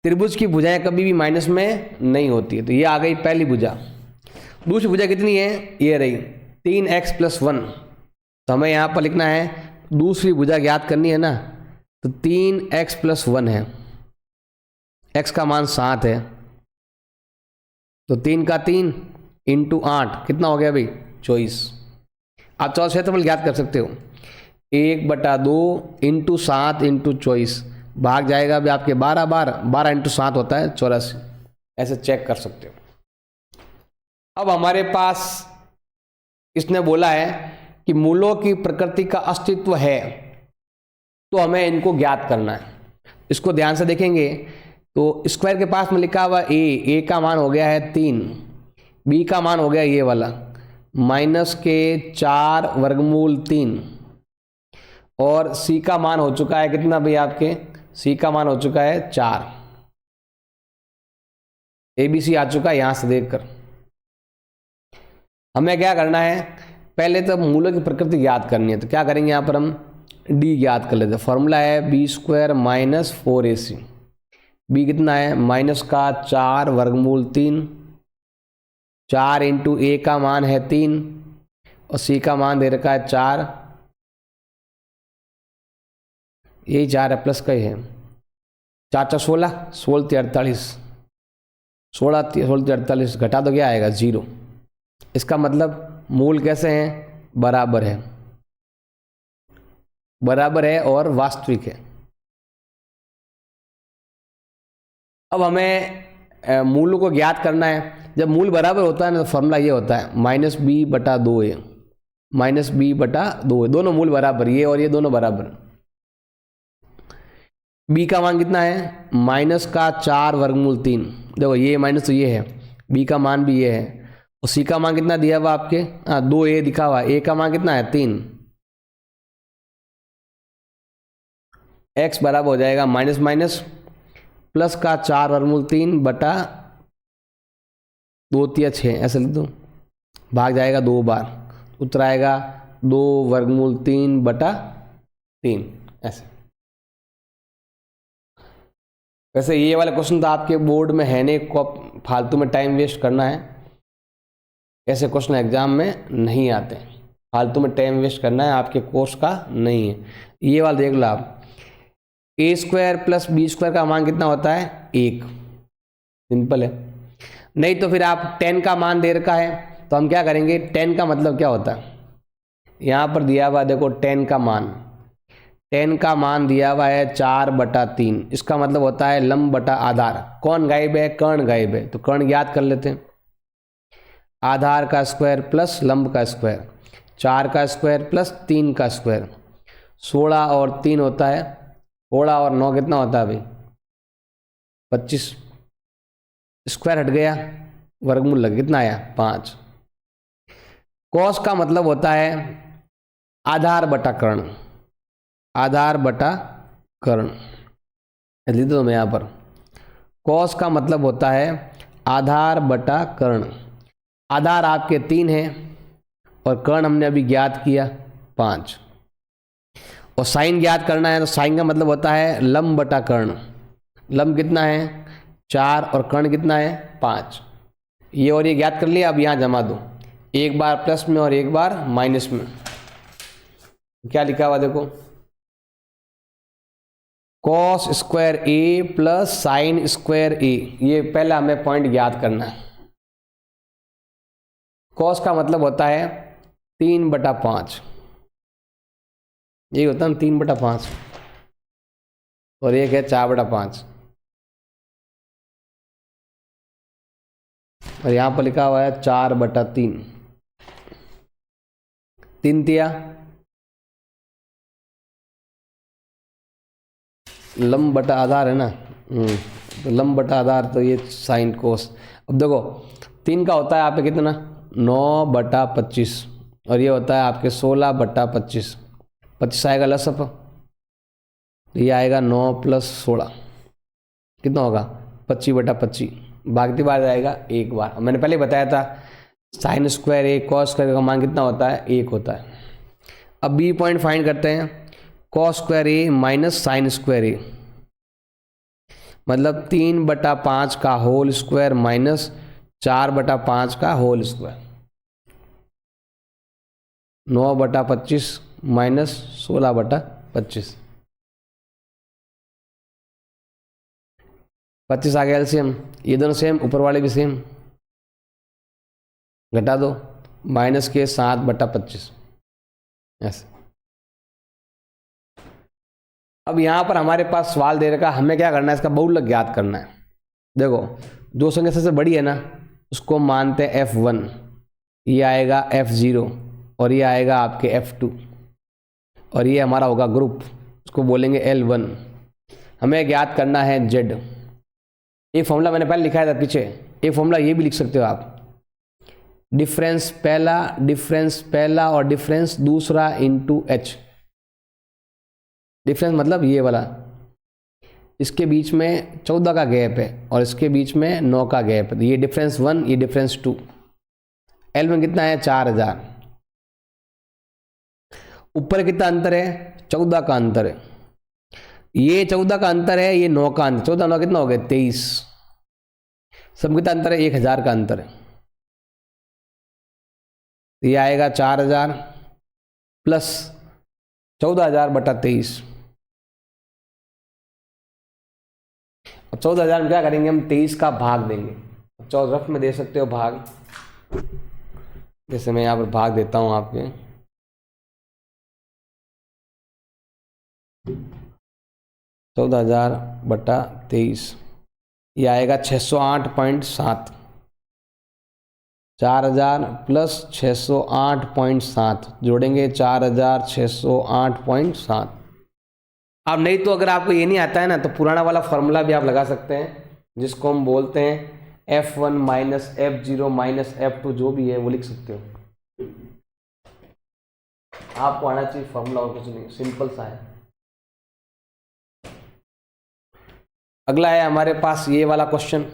त्रिभुज की भुजाएं कभी भी माइनस में नहीं होती है, तो ये आ गई पहली भुजा। दूसरी भुजा कितनी है? ये रही 3x + 1, तो हमें यहाँ पर लिखना है दूसरी भुजा ज्ञात करनी है ना, तो 3x + 1 है, x का मान 7 है, तो 3 का 3 × 8 कितना हो गया भाई? 24। आप चौथा क्षेत्रफल ज्ञात कर सकते हो, 1/2 × 7 × 24, भाग जाएगा अभी आपके 12 बार, 12 × 7 होता है 84, ऐसे चेक कर सकते हो। अब हमारे पास इसने बोला है कि मूलों की प्रकृति का अस्तित्व है, तो हमें इनको ज्ञात करना है। इसको ध्यान से देखेंगे तो स्क्वायर के पास में लिखा हुआ a का मान हो गया है 3, b का मान हो गया ये वाला -4√3, और c का मान हो चुका है कितना भाई आपके? c का मान हो चुका है 4। ABC आ चुका है यहां से देखकर। हमें क्या करना है, पहले तो मूलों की प्रकृति ज्ञात करनी है, तो क्या करेंगे यहाँ पर हम d ज्ञात कर लेते हैं। फॉर्मूला है b² - 4ac। b कितना है? -4√3, 4 × a का मान है 3 और c का मान दे रखा है 4, यही 4 है, प्लस का ही है। 4 × 16, 16 × 48, 16 × 48 घटा तो क्या आएगा? 0। इसका मतलब मूल कैसे हैं? बराबर है, बराबर है और वास्तविक है। अब हमें मूलों को ज्ञात करना है। जब मूल बराबर होता है ना, तो फॉर्मूला ये होता है -b/2 है, -b/2 है, दोनों मूल बराबर, ये और ये दोनों बराबर। b का मान कितना है? -4√3, देखो ये माइनस तो ये है, b का मान भी ये है, और c का मान कितना दिया हुआ आपके? 2a दिखा हुआ, a का मान कितना है? 3। x बराबर हो जाएगा माइनस माइनस प्लस का 4√3 बटा 2 × 6, ऐसे लिख दो, भाग जाएगा 2 बार, उत्तर आएगा 2√3/3, ऐसे। वैसे ये वाला क्वेश्चन तो आपके बोर्ड में है नहीं, को फालतू में टाइम वेस्ट करना है, ऐसे क्वेश्चन एग्जाम में नहीं आते, फालतू में टाइम वेस्ट करना है, आपके कोर्स का नहीं है। ये वाला देख लो आप, a² + b² का मान कितना होता है? 1, सिंपल है। नहीं तो फिर आप 10 का मान दे रखा है, तो हम क्या करेंगे, 10 का मतलब क्या होता है? यहाँ पर दिया हुआ देखो 10 का मान, 10 का मान दिया हुआ है 4/3। इसका मतलब होता है लंब बटा आधार। कौन गायब है? कर्ण गायब है, तो कर्ण याद कर लेते हैं। आधार का स्क्वायर प्लस लंब का स्क्वायर, 4 का स्क्वायर प्लस 3 का स्क्वायर, 16 और 3 होता है 16 और 9 कितना होता है भाई? 25। स्क्वायर हट गया, वर्गमूल लग कितना आया? 5। कॉस का मतलब होता है आधार बटा कर्ण, आधार बटा कर्ण। लिख दो मैं यहाँ पर, कॉस का मतलब होता है आधार बटा कर्ण। आधार आपके 3 है और कर्ण हमने अभी ज्ञात किया 5, और साइन ज्ञात करना है तो साइन का मतलब होता है लंब बटा कर्ण। लंब कितना है? 4 और कर्ण कितना है? 5। ये और ये ज्ञात कर लिया। अब यहाँ जमा दो, एक बार प्लस में और एक बार माइनस में। क्या लिखा हुआ देखो, कॉस स्क्वायर ए प्लस साइन स्क्वायर ए। ये पहला हमें पॉइंट याद करना है। कॉस का मतलब होता है 3/5, यही होता है 3/5, और एक है 4/5, और यहां पर लिखा हुआ है 4/3। 3 तिया लंब बटा आधार है ना, तो लंब बटा आधार, तो ये साइन कोस। अब देखो 3 का होता है आप पे कितना? 9/25, और ये होता है आपके 16/25। 25 आएगा लसअप, ये आएगा 9 + 16 कितना होगा? 25/25। भागती बार आएगा एक बार। मैंने पहले बताया था साइन स्क्वायर ए कॉस स्क्वायर का मान कितना होता है? 1 होता है। अब बी पॉइंट फाइंड करते हैं। कॉस स्क्वायर ए माइनस साइन स्क्वायर ए, मतलब 3/5 का होल स्क्वायर माइनस 4/5 का होल स्क्वायर। 9/25 माइनस 16/25। 25 आ गया एलसीएम, ये दोनों सेम, ऊपर वाले भी सेम, घटा दो, माइनस के 7/25 ऐसे। अब यहां पर हमारे पास सवाल दे रखा, हमें क्या करना है? इसका बहुलक ज्ञात करना है। देखो जो संख्या सबसे बड़ी है ना उसको मानते हैं F1, ये आएगा F0, और ये आएगा आपके F2, और ये हमारा होगा ग्रुप, उसको बोलेंगे L1। हमें ज्ञात करना है Z। एक फॉर्मूला मैंने पहले लिखा था पीछे, एक फॉर्मूला ये भी लिख सकते हो आप, डिफरेंस पहला और डिफरेंस दूसरा इंटू H। डिफरेंस मतलब ये वाला, इसके बीच में 14 का गैप है और इसके बीच में 9 का गैप है, ये डिफरेंस 1, ये डिफरेंस 2। L में कितना है? 4000। ऊपर कितना अंतर है? 14 का अंतर है। ये 14 का अंतर है, ये 9 का अंतर, 14 9 कितना हो गया? 23। सब कितना अंतर है? 1000 का अंतर है। ये आएगा 4000 प्लस 14,000/23। अब 14,000 में क्या करेंगे हम? 23 का भाग देंगे। 14 रफ में दे सकते हो भाग, जैसे मैं यहाँ पर भाग देता हूँ आपके 14,000/23, ये आएगा 608.7। 4000 प्लस 608.7 जोड़ेंगे 4608.7। अब नहीं तो अगर आपको ये नहीं आता है ना तो पुराना वाला फॉर्मूला भी आप लगा सकते हैं, जिसको हम बोलते हैं F1 minus F0 minus F2, जो भी है वो लिख सकते हो। आपको आना चाहिए फॉर्मूला, और कुछ नहीं, सिंपल सा है। अगला है हमारे पास ये वाला क्वेश्चन।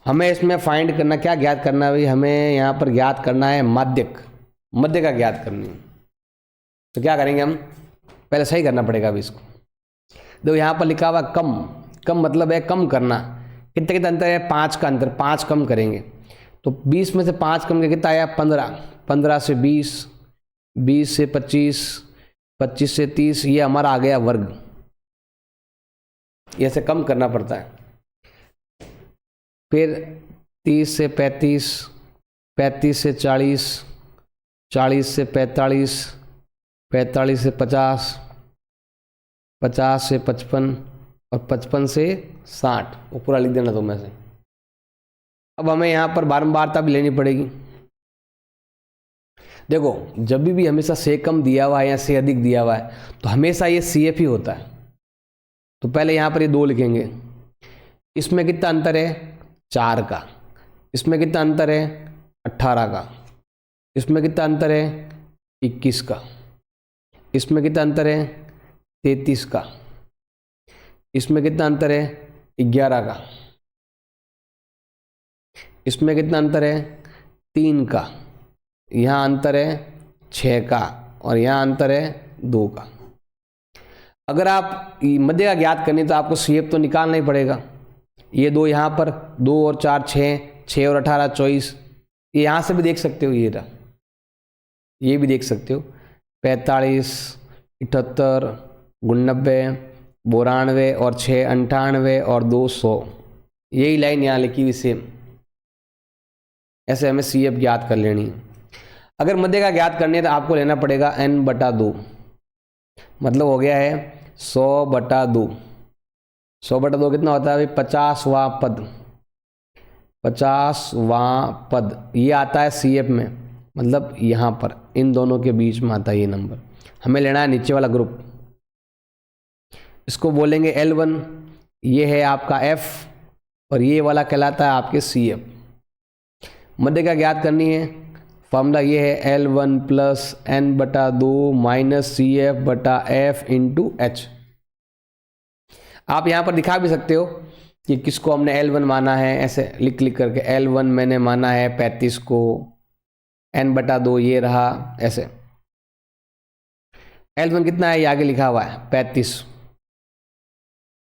हमें इसमें फाइंड करना, क्या ज्ञात करना है भाई? हमें यहाँ पर ज्ञात करना है माध्यक, मध्य का ज्ञात करनी है। तो क्या करेंगे हम? पहले सही करना पड़ेगा अभी इसको। देखो यहाँ पर लिखा हुआ कम, कम मतलब है कम करना। कितने कितना अंतर है? 5 का अंतर, 5 कम करेंगे तो 20 में से 5 कम कितना आया? 15। 15 से 20, 20 से 25, 25 से 30, ये हमारा आ गया वर्ग। ये से कम करना पड़ता है। फिर 30 से 35, 35 से 40, 40 से 45, 45 से 50, 50 से 55 और 55 से 60। वो पूरा लिख देना तुम्हें से। अब हमें यहाँ पर बारंबारता भी लेनी पड़ेगी। देखो जब भी हमेशा से कम दिया हुआ है या से अधिक दिया हुआ है तो हमेशा ये CF ही होता है। तो पहले यहाँ पर ये 2 लिखेंगे। इसमें कितना अंतर है 4 का, इसमें कितना अंतर है 18 का, इसमें कितना अंतर है 21 का, इसमें कितना अंतर है 33 का, इसमें कितना अंतर है 11 का, इसमें कितना अंतर है 3 का, यहाँ अंतर है 6 का और यहाँ अंतर है 2 का। अगर आप मध्य का ज्ञात करनी तो आपको CF तो निकालना ही पड़ेगा। ये 2 यहाँ पर, 2 और 4 6, 6 और 18 24। ये यहाँ से भी देख सकते हो, ये रहा, ये भी देख सकते हो 45, 78, 89, 92 और 6 98 और 200। यही लाइन यहाँ लिखी हुई सेम। ऐसे हमें CF ज्ञात कर लेनी है। अगर मध्य का ज्ञात करने तो आपको लेना पड़ेगा n/2, मतलब हो गया है 100/2। 100/2 कितना होता है भाई 50वां पद, 50वां पद। ये आता है CF में, मतलब यहाँ पर इन दोनों के बीच में आता है ये नंबर। हमें लेना है नीचे वाला ग्रुप, इसको बोलेंगे L1। ये है आपका F और ये वाला कहलाता है आपके CF। मध्य का ज्ञात करनी है, फॉर्मूला ये है L1 + n/2 - CF/F × H। आप यहाँ पर दिखा भी सकते हो कि किसको हमने L1 माना है, ऐसे लिख करके L1 मैंने माना है 35 को, n/2 ये रहा, ऐसे। L1 कितना है ये आगे लिखा हुआ है 35,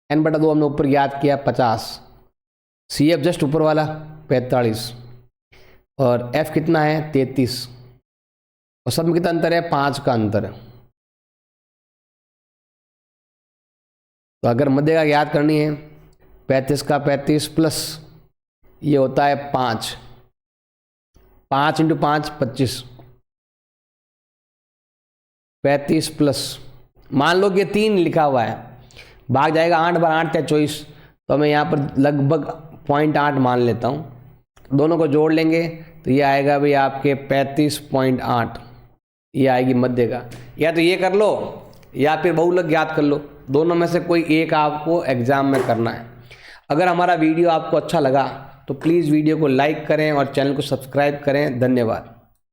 n/2 हमने ऊपर याद किया 50, CF जस्ट ऊपर वाला 45 और F कितना है 33 और सब में कितना अंतर है 5 का अंतर है। तो अगर मध्य का याद करनी है 35 का 35 प्लस ये होता है 5, 5 × 5 25, 35 प्लस मान लो कि 3 लिखा हुआ है, भाग जाएगा 8 बार 8 या 24, तो मैं यहाँ पर लगभग 0.8 मान लेता हूँ। दोनों को जोड़ लेंगे तो ये आएगा भाई आपके 35.8। ये आएगी मध्य का। या तो ये कर लो या फिर बहुलक ज्ञात कर लो, दोनों में से कोई एक आपको एग्जाम में करना है। अगर हमारा वीडियो आपको अच्छा लगा तो प्लीज़ वीडियो को लाइक करें और चैनल को सब्सक्राइब करें। धन्यवाद।